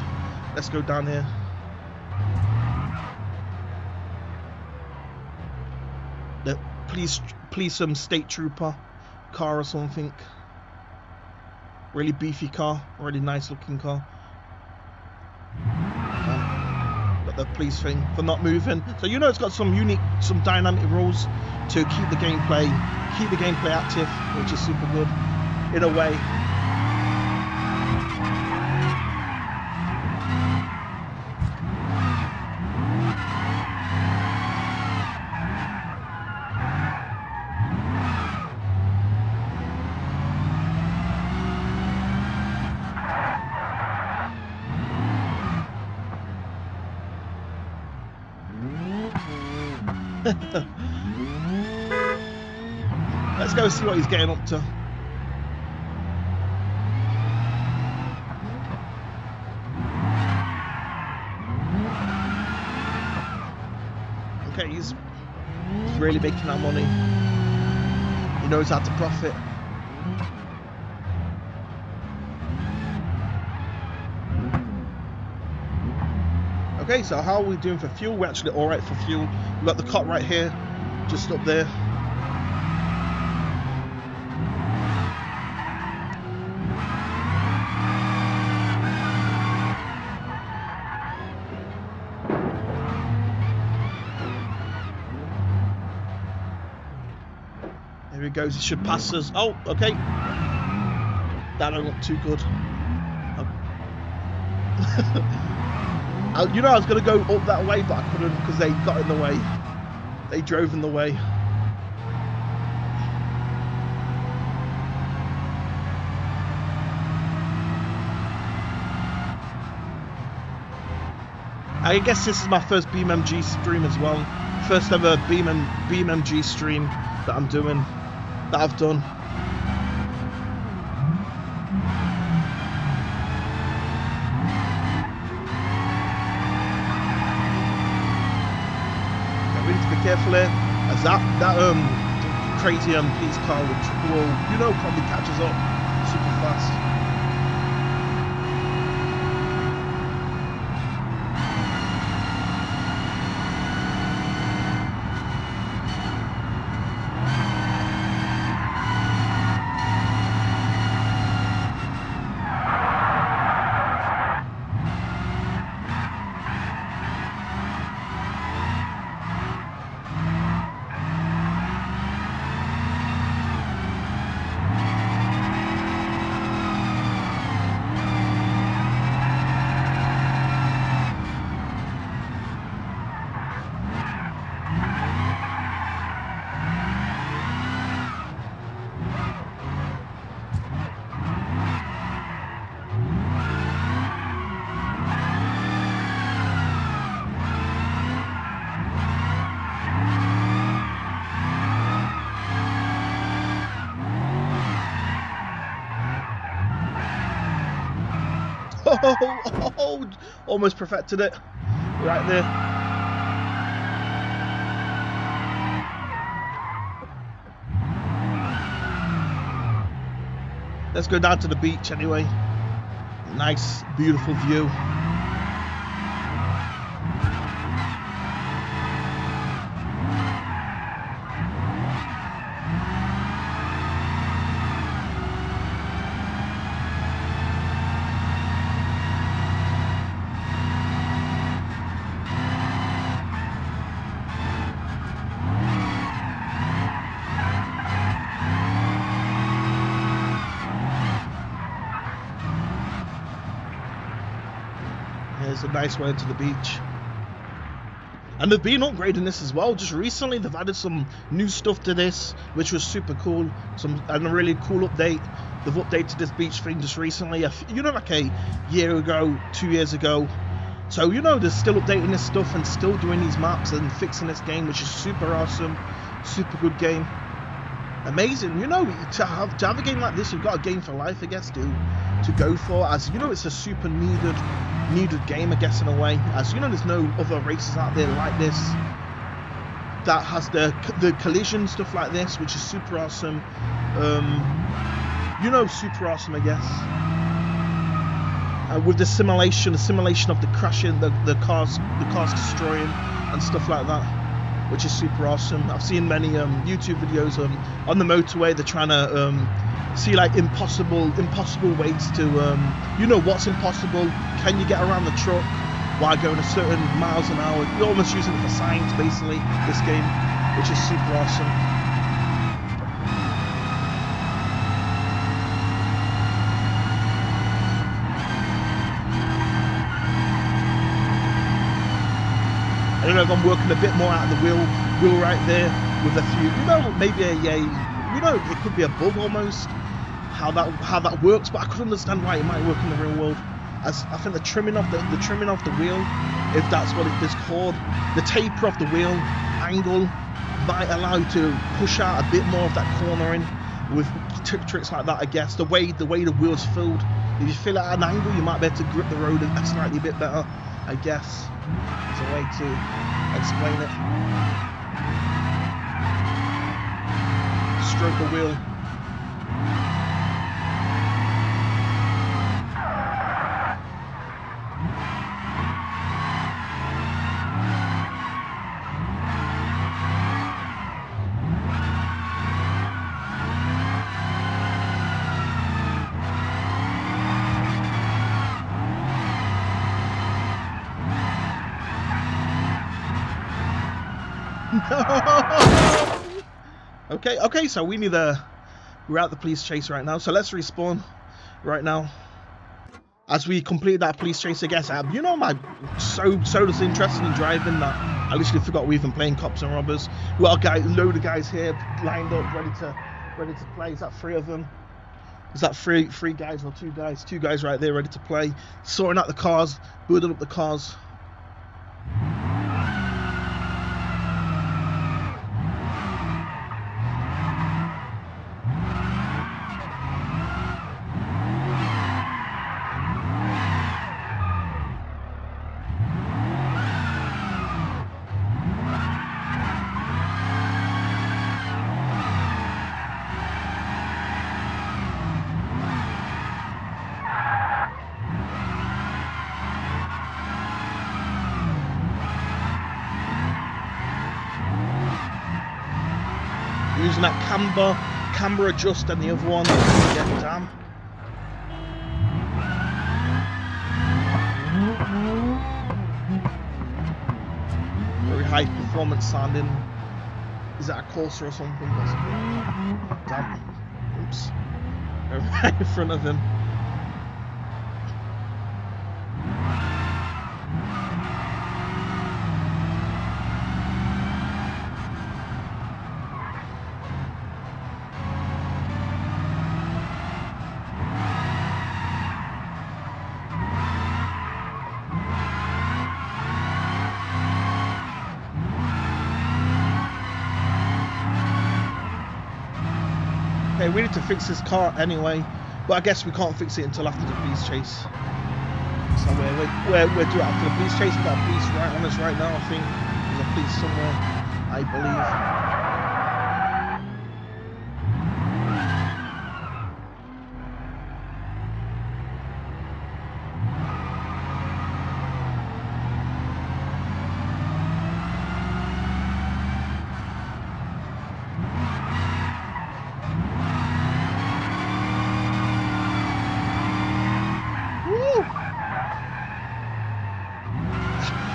Let's go down here. Please some state trooper car or something. Really beefy car, really nice looking car. Got the police thing for not moving. So you know it's got some dynamic rules to keep the gameplay active, which is super good in a way. Let's go see what he's getting up to. Okay, he's really making that money. He knows how to profit. Okay, so how are we doing for fuel? We're actually alright for fuel. We've got the cot right here, just up there. There he goes, he should pass us. Oh, okay. That don't look too good. You know, I was going to go up that way, but I couldn't because they got in the way. They drove in the way. I guess this is my first BeamNG stream as well. First ever BeamNG stream that I'm doing, that I've done. We need to be careful here, as that crazy police car will, you know, probably catches up super fast. Oh, almost perfected it right there. Let's go down to the beach anyway. Nice, beautiful view. There's a nice way into the beach. And they've been upgrading this as well. Just recently they've added some new stuff to this, which was super cool. And a really cool update. They've updated this beach thing just recently, you know, like a year ago, 2 years ago. So, you know, they're still updating this stuff and still doing these maps and fixing this game, which is super awesome. Super good game. Amazing. You know, to have a game like this, you've got a game for life, I guess, to go for. As you know, it's a super needed game, I guess, in a way. As you know, there's no other races out there like this that has the collision stuff like this, which is super awesome. You know, super awesome, I guess. With the simulation of the crashing, the cars destroying and stuff like that, which is super awesome. I've seen many YouTube videos on the motorway. They're trying to see like impossible ways to, you know, what's impossible. Can you get around the truck while going a certain miles an hour? You're almost using it for science, basically, this game, which is super awesome. I don't know if I'm working a bit more out of the wheel right there with a few, you know, maybe you know, it could be a bug almost, how that works, but I could understand why it might work in the real world. As I think the trimming of the wheel, if that's what it is called, the taper of the wheel angle might allow you to push out a bit more of that cornering with tricks like that. I guess the way the wheel's filled, if you fill it at an angle, you might be able to grip the road slightly a bit better, I guess. It's a way to explain it. Stroke the wheel. Okay, so we're at the police chase right now, so let's respawn right now. As we complete that police chase, I guess, you know, my so just interested in driving that I literally forgot we even playing cops and robbers. We got a load of guys here lined up, ready to play. Is that 3 of them? Is that three guys or 2 guys? 2 guys right there ready to play, sorting out the cars, building up the cars. using that camber adjust and the other one. Yeah, damn. Very high performance sounding. Is that a Corsa or something? Damn. Oops. Right in front of him. Okay, we need to fix this car anyway, but I guess we can't fix it until after the police chase. So we're due after the police chase. We've got a police right on us right now, I think. There's a police somewhere, I believe.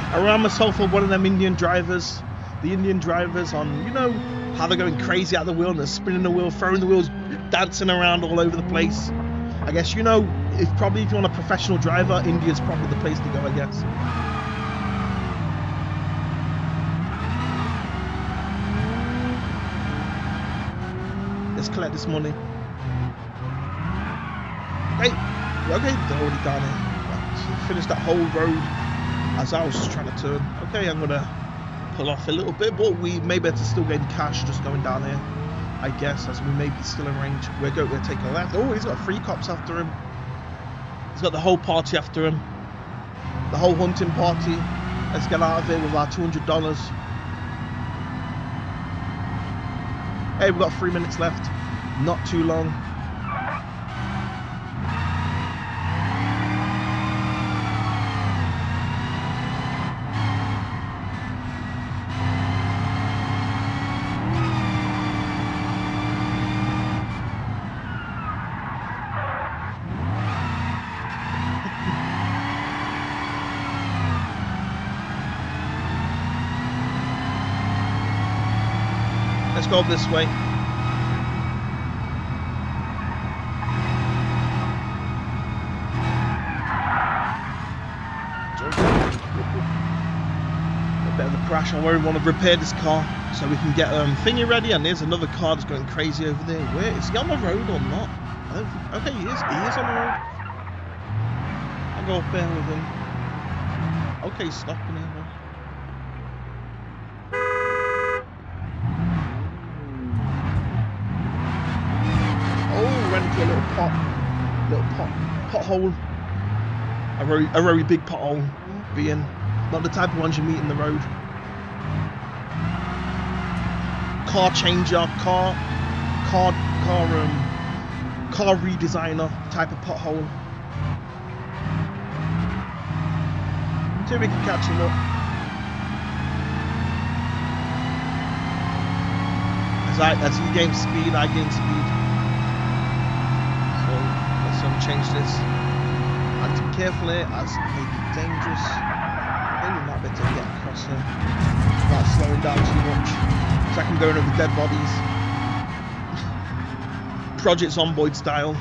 I ran myself on one of them Indian drivers. The Indian drivers on, you know, how they're going crazy at the wheel and they're spinning the wheel, throwing the wheels, dancing around all over the place. I guess, you know, if you want a professional driver, India's probably the place to go, I guess. Let's collect this money. Hey, okay, they're already down here. Finished that whole road as I was just trying to turn. Okay, I'm gonna pull off a little bit, but we may be able to still gain cash just going down here, I guess, as we may be still in range. We're going to take a left. Oh, he's got 3 cops after him. He's got the whole party after him. The whole hunting party. Let's get out of here with our $200. Hey, we've got 3 minutes left. Not too long. Let's go this way. A bit of a crash. I really want to repair this car so we can get thingy ready. And there's another car that's going crazy over there. Where is he on the road or not? I don't think, okay, he is on the road. I'll go up there with him. Okay, he's stopping here. Into a little pothole, a very big pothole, being not the type of ones you meet in the road. Car changer, car redesigner type of pothole. See if we can catch him up. As he gains speed, I gain speed. Change this. I have to be careful here as it may be dangerous. I think we might be able to get across here without slowing down too much. So I can go over the dead bodies. Project Zomboid style.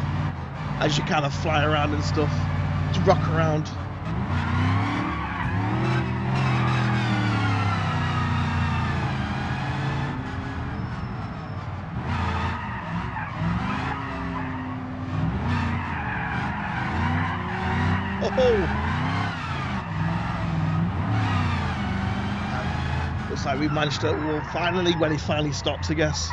As you kind of fly around and stuff. Just rock around. Looks like we managed to, well, finally, when he finally stops, I guess.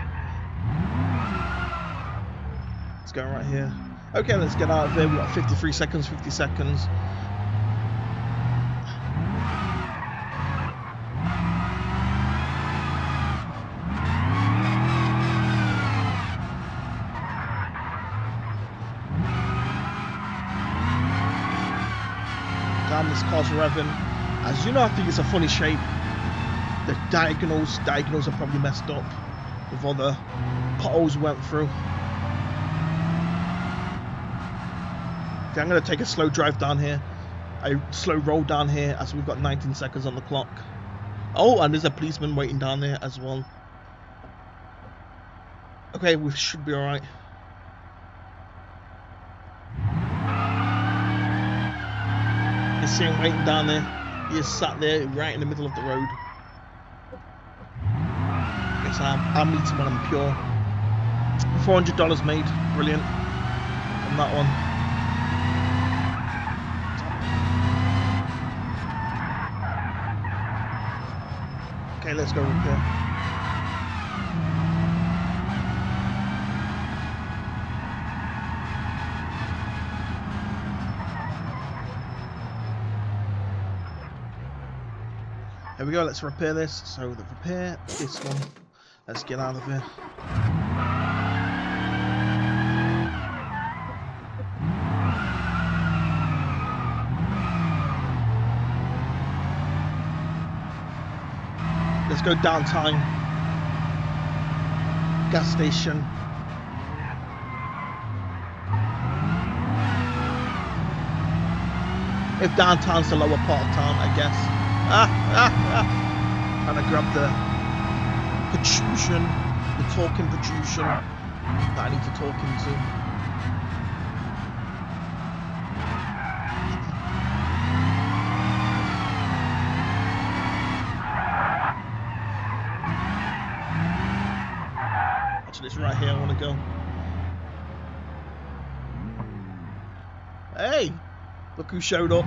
Let's go right here. Okay, let's get out of here. We've got 53 seconds, 50 seconds. Damn, this car's revving. As you know, I think it's a funny shape. The diagonals are probably messed up. before the potholes went through. Okay, I'm going to take a slow drive down here. A slow roll down here as we've got 19 seconds on the clock. Oh, and there's a policeman waiting down there as well. Okay, we should be alright. You see him waiting down there. He is sat there right in the middle of the road. Yes, I'll meet him when I'm pure. $400 made. Brilliant. On that one. Okay, let's go repair. Here we go, let's repair this. So the repair this one. Let's get out of here. Let's go downtown. Gas station. If downtown's the lower part of town, I guess. Trying to grab the protrusion, the talking protrusion that I need to talk into. Actually, it's right here I want to go. Hey! Look who showed up.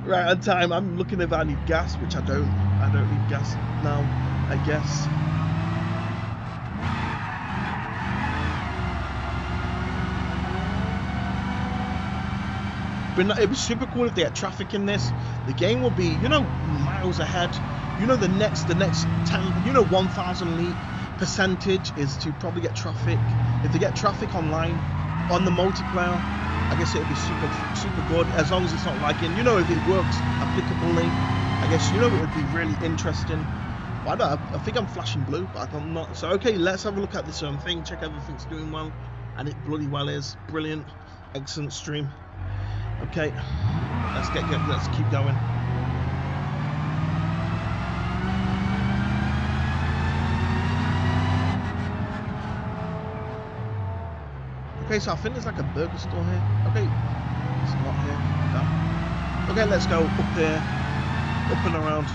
Right on time. I'm looking if I need gas, which I don't. I don't need gas now, I guess. But it'd be super cool if they had traffic in this. The game will be, you know, miles ahead. You know, the next 10, you know, 1,000 percentage is to probably get traffic. If they get traffic online on the multiplayer, I guess it would be super good, as long as it's not lagging. You know, if it works applicably, I guess, you know, it would be really interesting. But I think I'm flashing blue, but I'm not. So okay, let's have a look at this thing. Check everything's doing well, and it bloody well is. Brilliant, excellent stream. Okay, let's keep going. Okay, so I think there's like a burger store here. Okay, it's not here. No. Okay, let's go up here, up and around.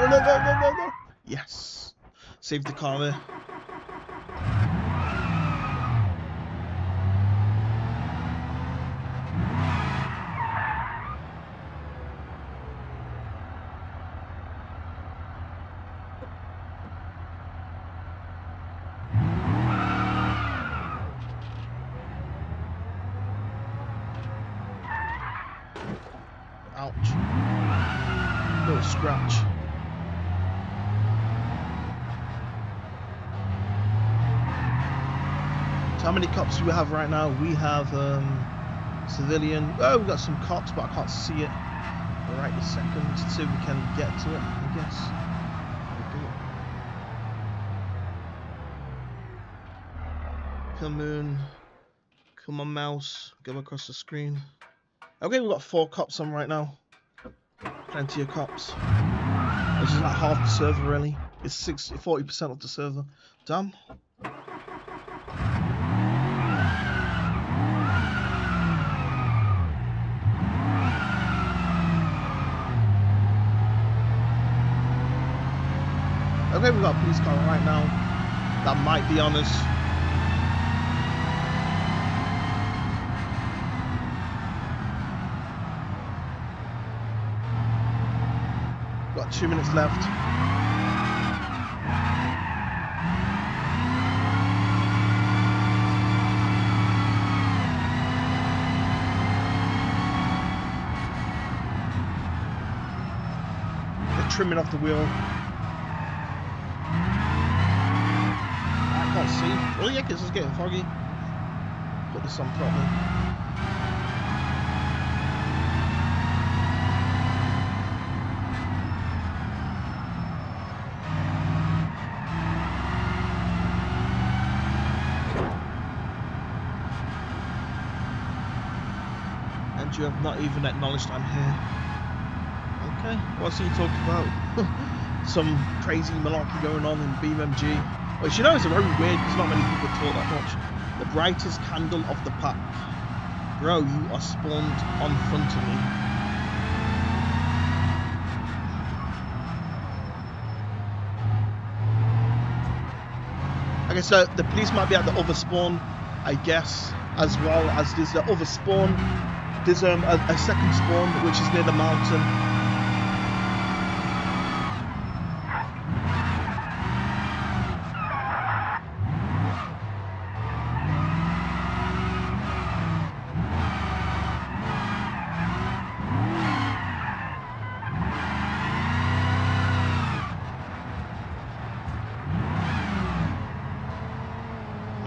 No. Yes. Save the car there. Ouch. Little scratch. So how many cops do we have right now? We have civilian. Oh, we've got some cops, but I can't see it right this second. Let's see if we can get to it, I guess. Come on, mouse. Go across the screen. Okay, we've got 4 cops on right now. Plenty of cops. This is like half the server, really. It's 40% of the server. Damn. Okay, we've got a police car right now. That might be on us. Got 2 minutes left. Trimming off the wheel. I can't see. Oh yeah, because it's getting foggy. Put this on properly. And you have not even acknowledged I'm here. Okay, what's he talking about? Some crazy malarkey going on in BeamNG. Which, you know, it's very weird because not many people talk that much. The brightest candle of the pack. Bro, you are spawned on front of me. I guess the police might be at the other spawn, I guess, as well as there's the other spawn. There's a second spawn which is near the mountain.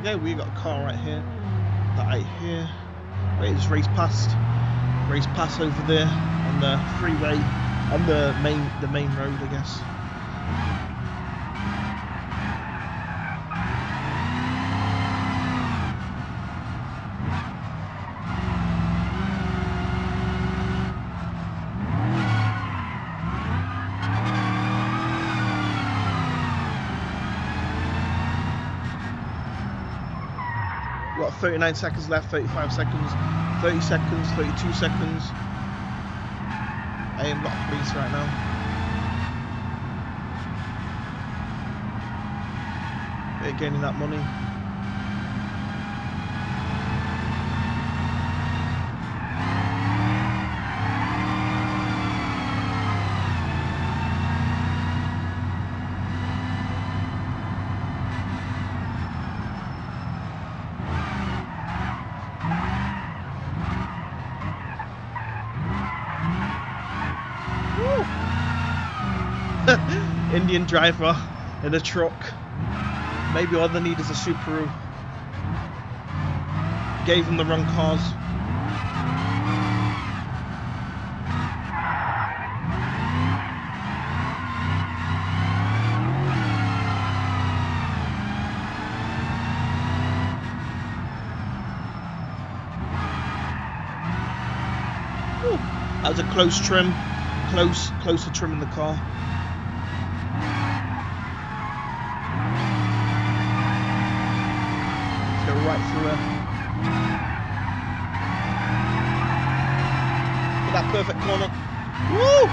Okay, we got a car right here that I hear. Wait, it's race past over there on the freeway, on the main road, I guess. We've got 39 seconds left, 35 seconds, 30 seconds, 32 seconds. I am not police right now. They're gaining that money. Indian driver in a truck. Maybe all they need is a Subaru. Gave them the wrong cars. Ooh, that was a close trim. Closer trim in the car. Right through her. With that perfect corner. Woo!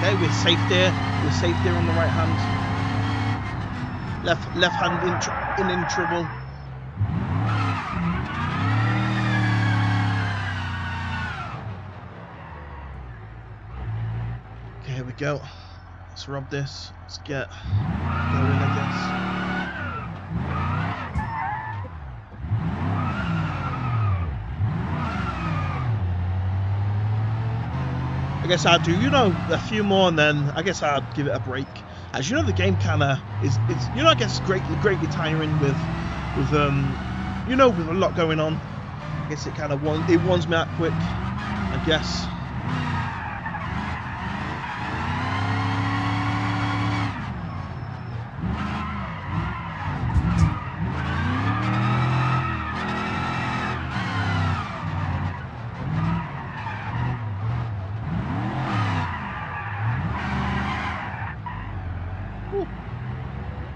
Okay, we're safe there. We're safe there on the right hand. Left hand in trouble. Okay, here we go. Let's rob this. Let's get going, I guess. I guess I'd do, you know, a few more and then I guess I'd give it a break. As you know, the game kinda is you know, I guess greatly tiring with you know, with a lot going on. I guess it kinda warms me out quick, I guess.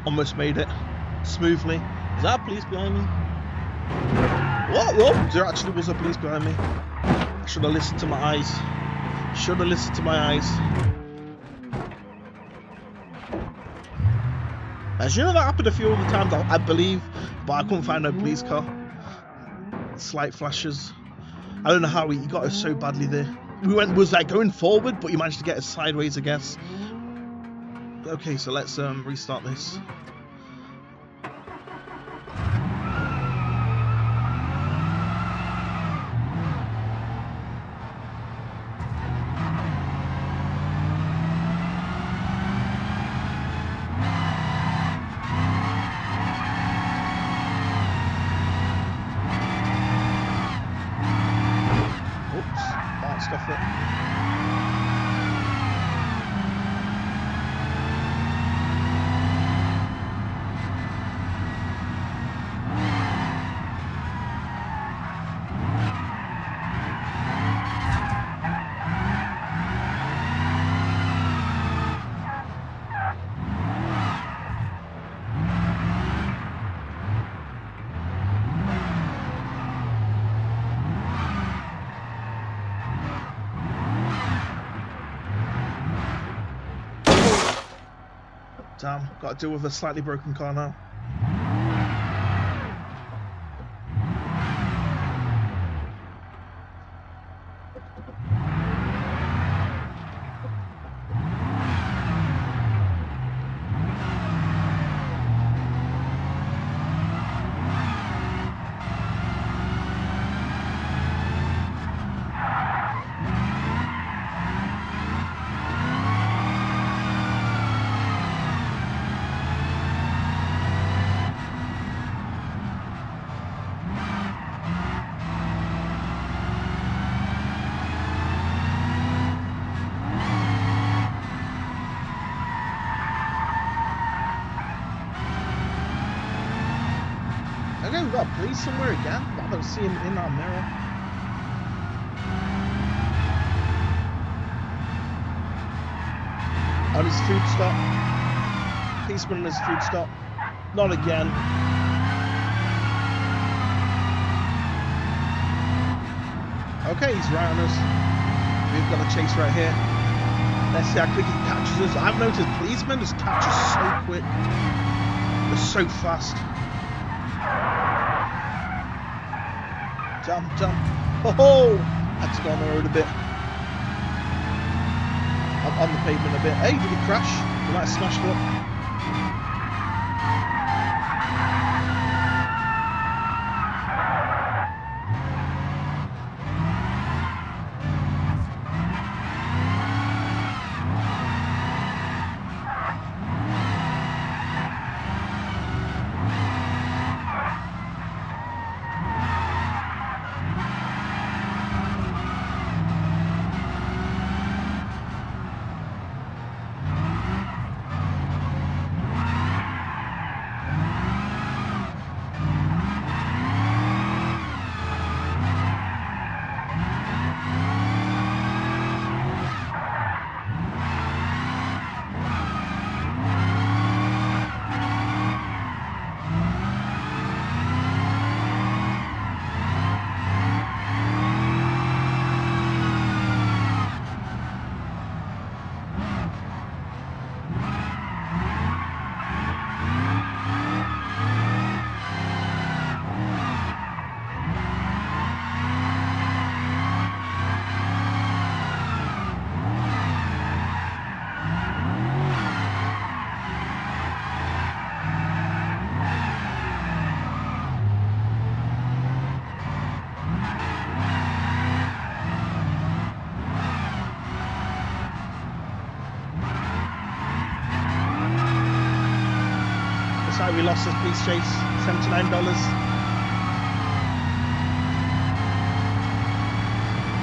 Almost made it smoothly. Is that a police behind me? What? Whoa, there actually was a police behind me. I should have listened to my eyes. Should have listened to my eyes. As you know, that happened a few other times, I believe, but I couldn't find no police car. Slight flashes. I don't know how he got us so badly there. Was like going forward, but he managed to get us sideways, I guess. Okay, so let's restart this. Stuff it. Damn, got to deal with a slightly broken car now. Okay, we've got a police somewhere again. I don't see him in our mirror. On his food stop. Policeman on his food stop. Not again. Okay, he's right on us. We've got a chase right here. Let's see how quick he catches us. I've noticed policemen just catch us so quick. They're so fast. Jump. Oh! Had to go on the road a bit. I'm on the pavement a bit. Hey, did he crash? He might have smashed up. We lost this police chase, $79.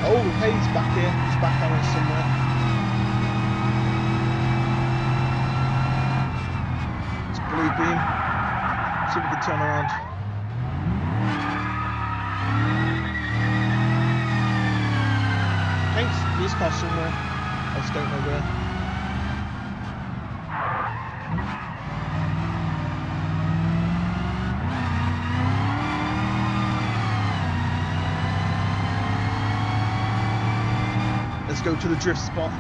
Oh, hey, he's back here. He's back on us somewhere. It's blue beam. See if we can turn around. Thanks, police car somewhere. I just don't know where. Let's go to the drift spot.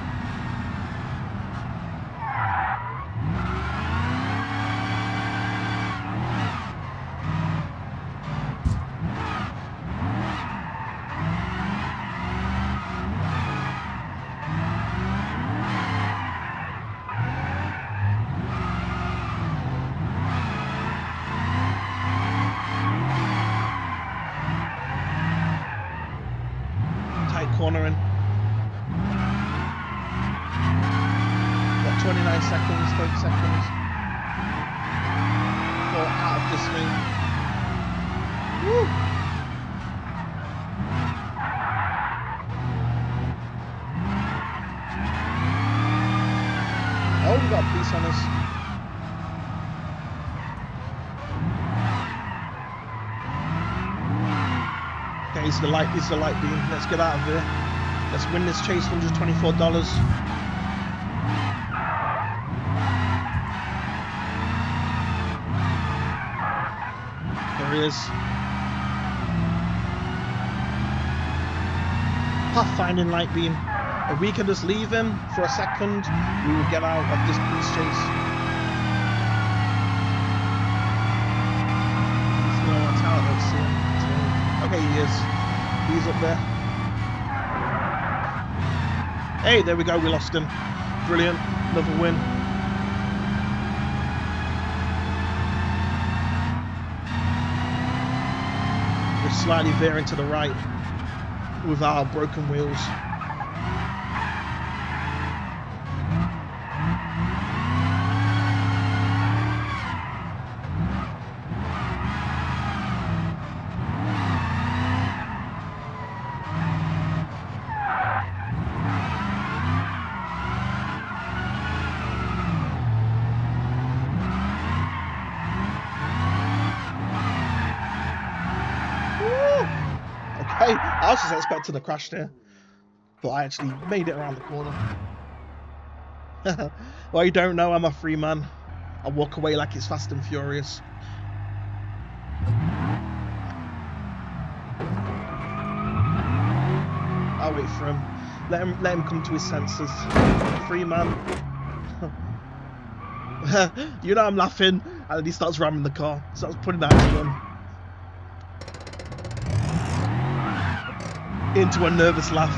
seconds, 30 seconds. Fall out of this thing. Woo! Oh, we got a police on us. Okay, it's the light beam. Let's get out of here. Let's win this chase, $124. There he is. Pathfinding light beam. If we can just leave him for a second, we will get out of this police chase. He's no one's out, let's see him. Okay, he is. He's up there. Hey, there we go, we lost him. Brilliant, another win. We're slightly veering to the right with our broken wheels. I was just expecting a crash there, but I actually made it around the corner. Well, you don't know, I'm a free man. I walk away like it's Fast and Furious. I'll wait for him. Let him come to his senses. Free man. You know I'm laughing, and then he starts ramming the car. Starts putting that on. Into a nervous laugh.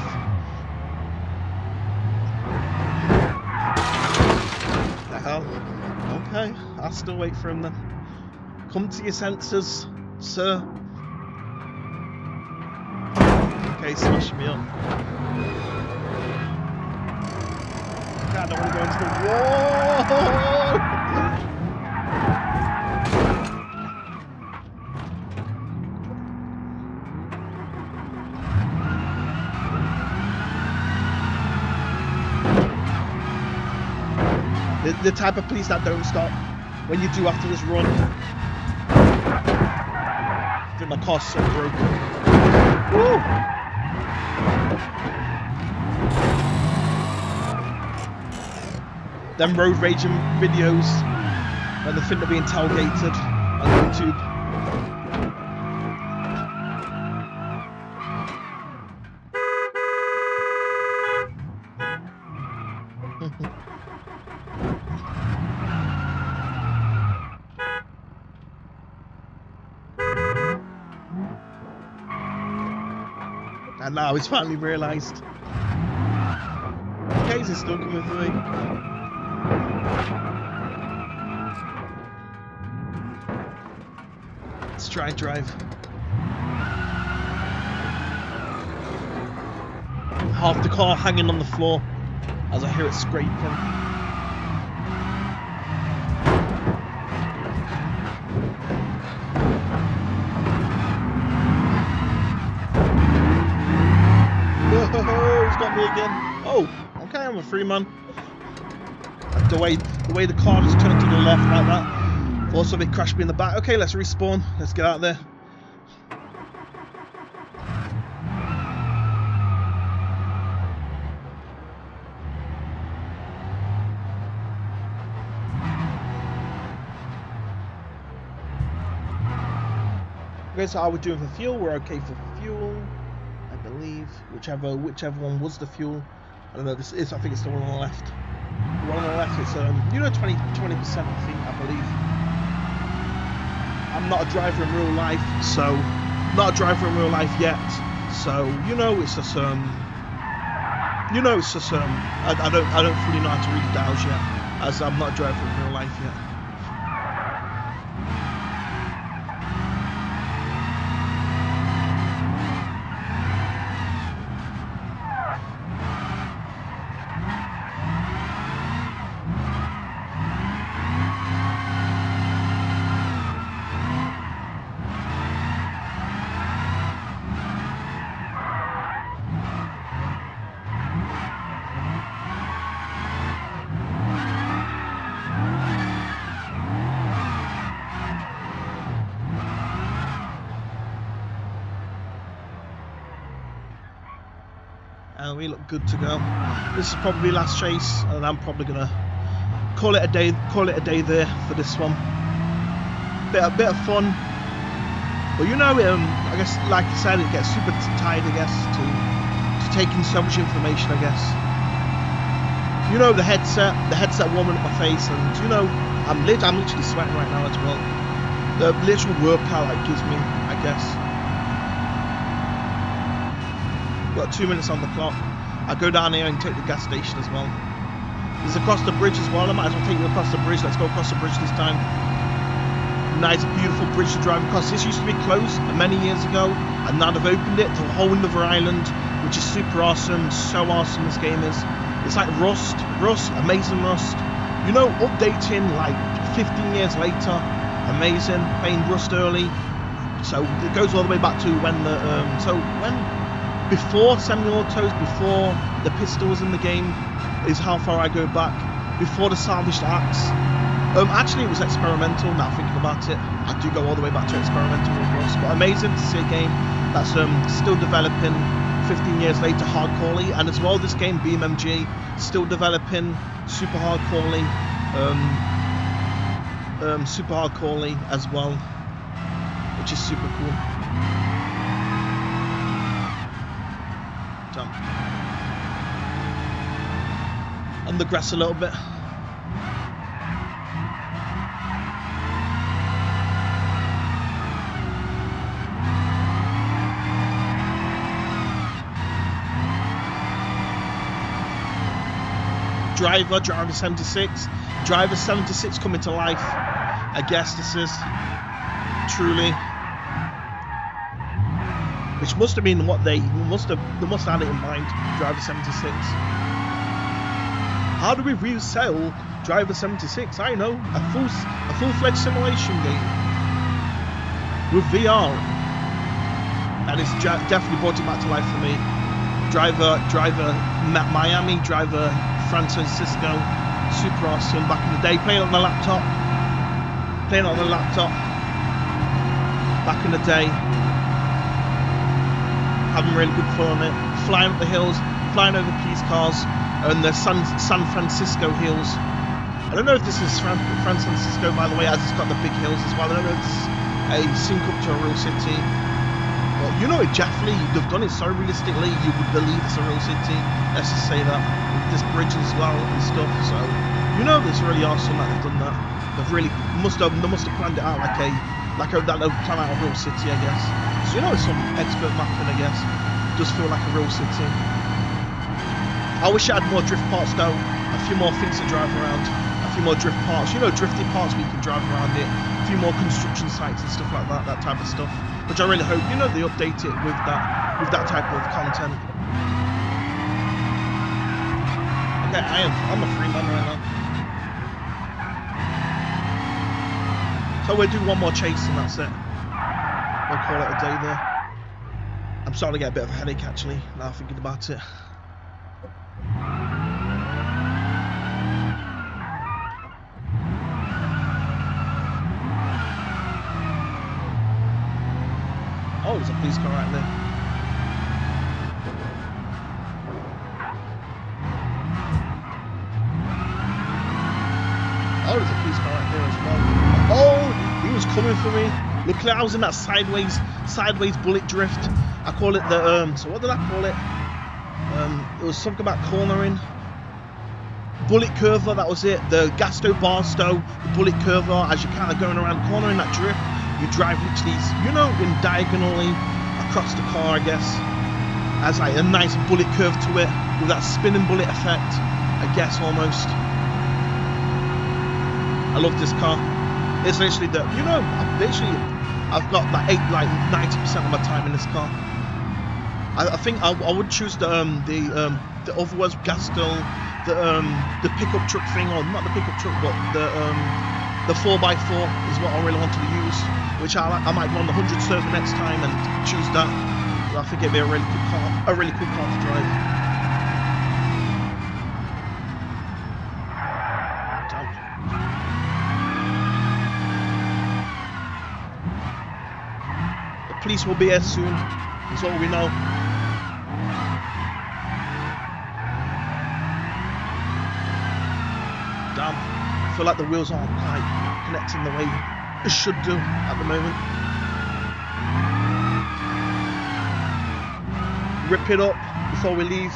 The hell? Okay, I'll still wait for him then. Come to your senses, sir. Okay, smash me up. Okay, I don't want to go into the wall. The type of police that don't stop when you do have to just run. I think my car's so broken. Woo! Them road raging videos when they think they're being tailgated on YouTube. And now he's finally realised. Okay, he's still coming through. Let's try and drive. Half the car hanging on the floor as I hear it scraping. Me again. Oh, okay, I'm a free man. The way the car just turned to the left like that. Also, it crashed me in the back. Okay, let's respawn. Let's get out there. Okay, so how we're doing for fuel? We're okay for fuel. Believe whichever one was the fuel. I don't know. This is. I think it's the one on the left. The one on the left. It's 20%. I think. I believe. I'm not a driver in real life, so not a driver in real life yet. So it's just I don't fully know how to read the dials yet, as I'm not a driver in real life yet. we look good to go. This is probably last chase, and I'm probably gonna call it a day. Call it a day there for this one. Bit of fun, but you know, I guess like I said, it gets super tired, I guess, to take in so much information, I guess. You know, the headset warming up my face, and you know, I'm literally sweating right now as well. The literal workout it gives me, I guess. Got 2 minutes on the clock. I go down here and take the gas station as well. It's across the bridge as well. I might as well take you across the bridge. Let's go across the bridge this time. Nice, beautiful bridge to drive across. This used to be closed many years ago, and now they've opened it to a whole another island, which is super awesome. So awesome this game is. It's like Rust, amazing Rust. You know, updating like 15 years later, amazing. Playing Rust early, so it goes all the way back to when the before semi-autos, before the pistol was in the game, is how far I go back. Before the salvaged axe. Actually, it was experimental. Now thinking about it, I do go all the way back to experimental with Rust. But amazing to see a game that's still developing 15 years later hardcorely, and as well this game BeamNG still developing super hardcorely, as well, which is super cool. Jump on the grass a little bit. Driver 76. Driver 76 coming to life. I guess this is truly, which must have been what they must have had it in mind. Driver 76. How do we resell Driver 76? I know, a full-fledged simulation game with VR, and it's definitely brought it back to life for me. Driver Miami, Driver San Francisco, super awesome. Back in the day, playing on the laptop. Back in the day, having really good fun on it. Flying up the hills, flying over police cars, and the San Francisco hills. I don't know if this is San Francisco, by the way, as it's got the big hills as well. I don't know if this is a sync up to a real city. But you know, definitely, they've done it so realistically, you would believe it's a real city. Let's just say that. With this bridge as well and stuff. So, you know, it's really awesome that they've done that. They've really must have planned it out like that they'll plan out a real city, I guess. So, you know, it's some expert mapping, I guess. It does feel like a real city. I wish it had more drift parts though. A few more things to drive around. A few more drift parts. You know, drifting parts where you can drive around it. A few more construction sites and stuff like that. That type of stuff. Which I really hope, you know, they update it with that type of content. Okay, I'm a free man right now. So we'll do one more chase and that's it. We'll call it a day there. I'm starting to get a bit of a headache actually, now thinking about it. Oh, there's a police car right there. Oh, there's a police car right there as well. Oh, he was coming for me. Luckily, I was in that sideways bullet drift. I call it the so what did I call it? It was something about cornering. Bullet curver, that was it. The Gasto Barstow, the bullet curver. As you're kind of going around cornering that drift, you drive literally, you know, in diagonally across the car, I guess. Has like a nice bullet curve to it with that spinning bullet effect, I guess, almost. I love this car. It's literally the, you know, I've got like 90% of my time in this car. I think I would choose the other was Gastel, the pickup truck thing, or not the pickup truck, but the 4x4 is what I really wanted to use, which I might go on the 100 server next time and choose that. I think it'd be a really cool car to drive. The police will be here soon. That's all we know. feel like the wheels aren't quite connecting the way they should do at the moment. Rip it up before we leave.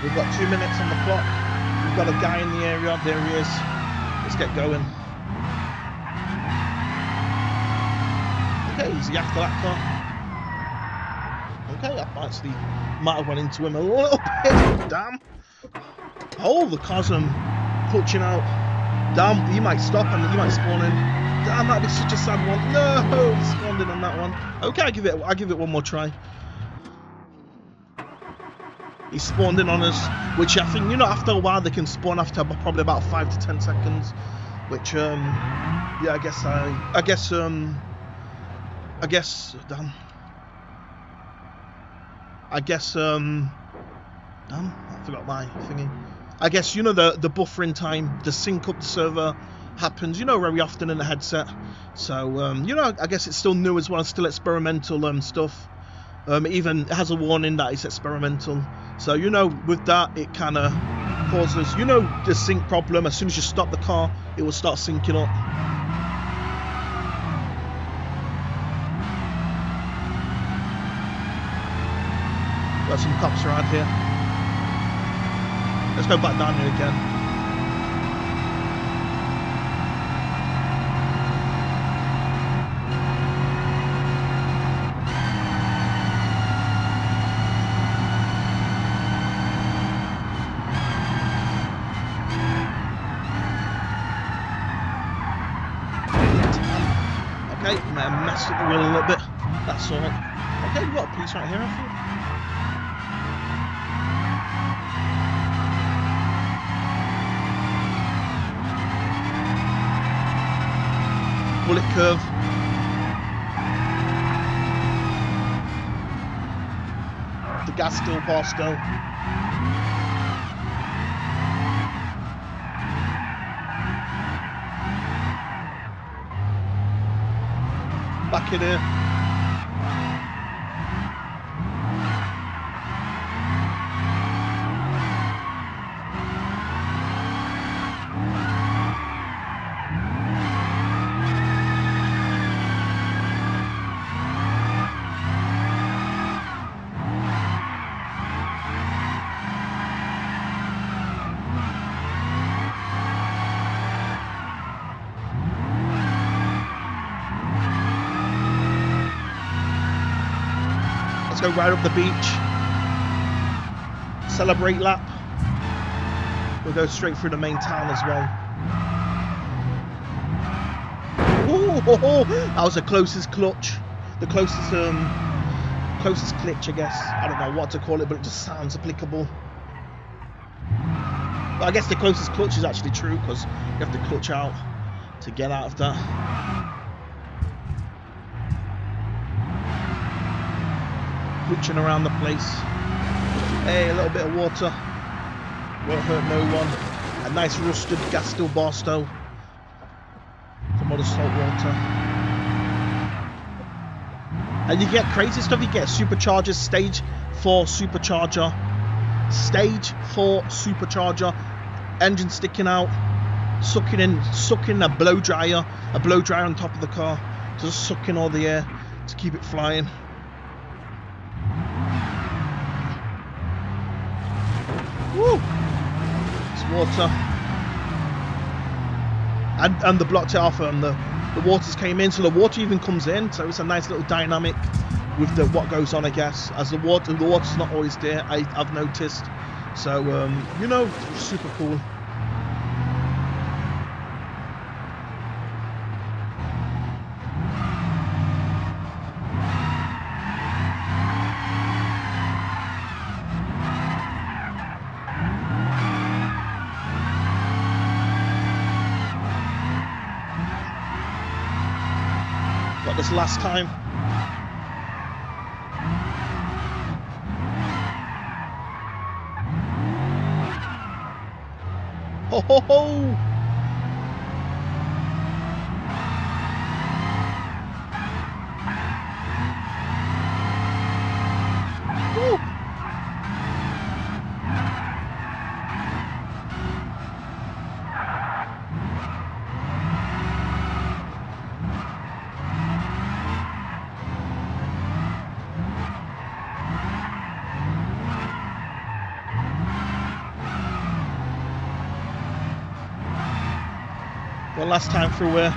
We've got 2 minutes on the clock. We've got a guy in the area. There he is. Let's get going. Okay, easy after that car. Okay, I actually might have went into him a little bit. Damn. Oh, the car's clutching out. Damn, he might stop and he might spawn in. Damn, that'd be such a sad one. No, he spawned in on that one. Okay, I'll give it one more try. He spawned in on us, which I think, you know, after a while they can spawn after probably about 5 to 10 seconds. Which, yeah, I guess, damn, I forgot my thingy. I guess, you know, the buffering time, the sync up the server happens, you know, very often in the headset. So, you know, I guess it's still new as well, still experimental stuff. Even has a warning that it's experimental. So, you know, with that, it kind of causes, you know, the sync problem. As soon as you stop the car, it will start syncing up. Got some cops around here. Let's go back down here again. Okay, may have messed up the wheel a little bit. That's alright. Okay, we've got a police right here, I think. Bullet curve. The gas still passed though. Back in here. Go right up the beach, celebrate lap. We'll go straight through the main town as well. Ooh, that was the closest clutch, the closest glitch, I guess. I don't know what to call it, but it just sounds applicable. But I guess the closest clutch is actually true, because you have to clutch out to get out of that. Clutching around the place. Hey, a little bit of water won't hurt no one. A nice rusted gas still barstow from all the salt water. And you get crazy stuff. You get superchargers, stage 4 supercharger, engine sticking out, sucking a blow dryer on top of the car, just sucking all the air to keep it flying. Woo! It's water. And they blocked it off, and the waters came in, so the water even comes in, so it's a nice little dynamic with what goes on, I guess, as the water's not always there, I've noticed. So, you know, super cool. Got this last time. Ho ho ho! Woo! One last time through here.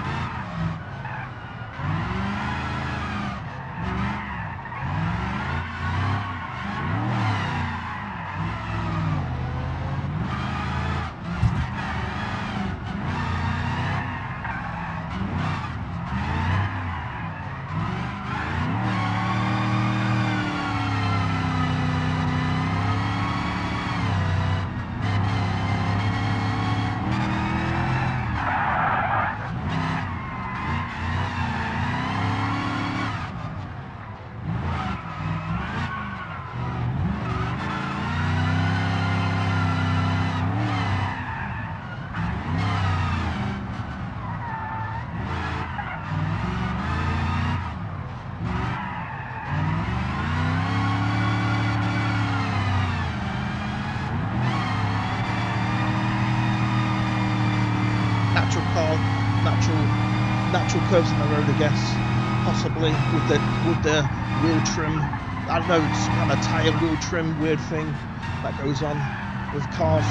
Natural curves in the road, I guess, possibly with the wheel trim. I don't know, it's kind of tire wheel trim, weird thing that goes on with cars,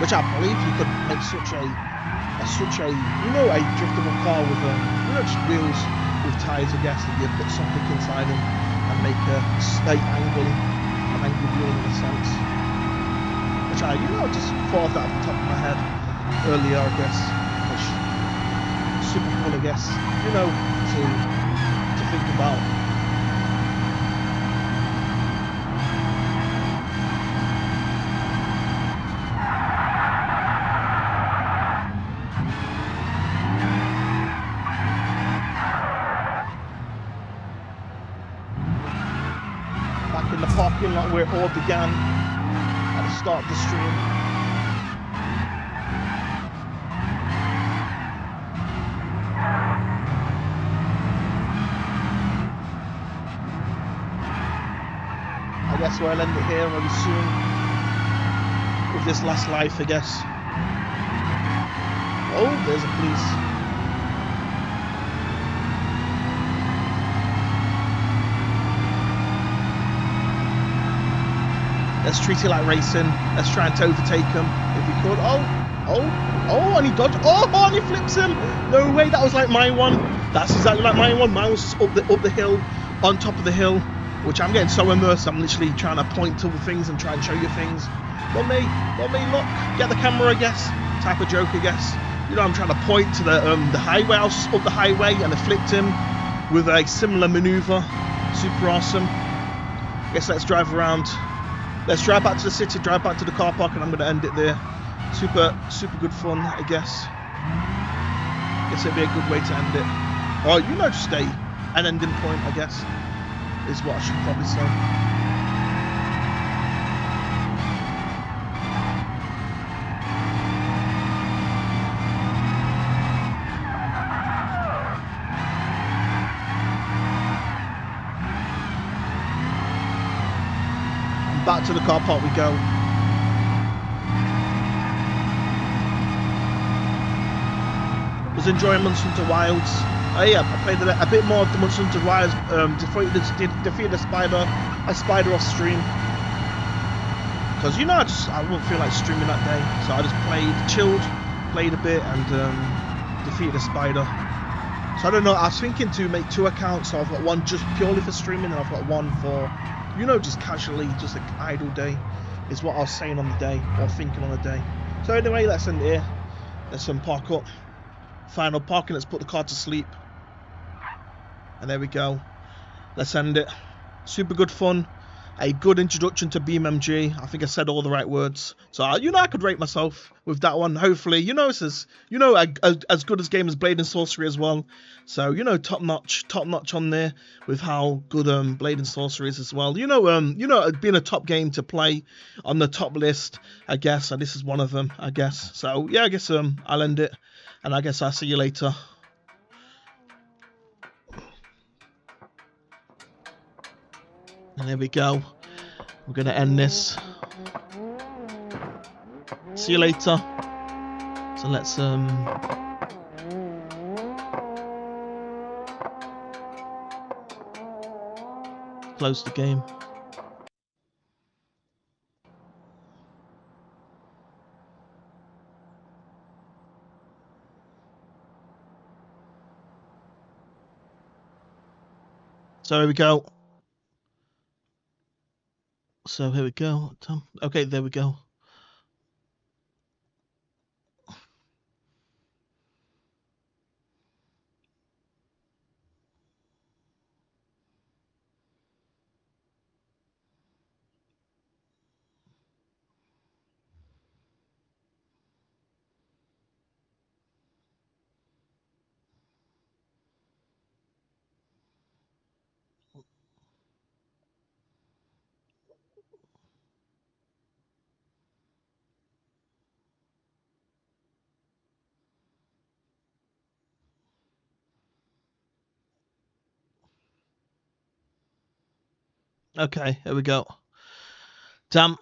which I believe you could make such a you know, a driftable car with you know, just wheels with tires, I guess, and you put something inside them and make an angle wheel in a sense. Which I, you know, just thought of that off the top of my head earlier, I guess. Which super cool, I guess. You know, to think about. Back in the parking lot where it all began. Start the stream. I guess we'll end it here very soon with this last life, I guess. Oh, there's a police. Let's treat it like racing. Let's try and overtake him if we could. Oh, and he dodged. Oh, and he flips him. No way, that was like my one. That's exactly like my one. Mine was up the hill, on top of the hill, which I'm getting so immersed. I'm literally trying to point to things and try and show you things. Not me, look. Get the camera, I guess. Type of joke, I guess. You know, I'm trying to point to the highway. I was up the highway and I flipped him with a similar maneuver. Super awesome. I guess let's drive around. Let's drive back to the city, drive back to the car park, and I'm going to end it there. Super good fun, I guess. Guess it'd be a good way to end it. Or, you know, just an ending point, I guess, is what I should probably say. Back to the car park we go. Was enjoying Monster Hunter Wilds. Yeah, I played a bit more of the Monster Hunter Wilds. Defeated a spider off stream. Because, you know, I wouldn't feel like streaming that day, so I just played a bit, and defeated a spider. So I don't know. I was thinking to make 2 accounts. So I've got one just purely for streaming, and I've got one for, you know, just casually, just an idle day, is what I was saying on the day, or thinking on the day. So anyway, let's end it here. Let's park up. Final parking, let's put the car to sleep. And there we go. Let's end it. Super good fun. a good introduction to BeamNG. I think I said all the right words. So I could rate myself with that one. Hopefully, it's as good as game as Blade and Sorcery as well. So top notch on there with how good Blade and Sorcery is as well. It'd been a top game to play on the top list, I guess, and this is one of them, I guess. So yeah, I guess I'll end it, and I guess I'll see you later. And there we go. We're going to end this. See you later. So let's close the game. So here we go. So here we go, Tom. Okay, there we go. Okay, here we go. Damn.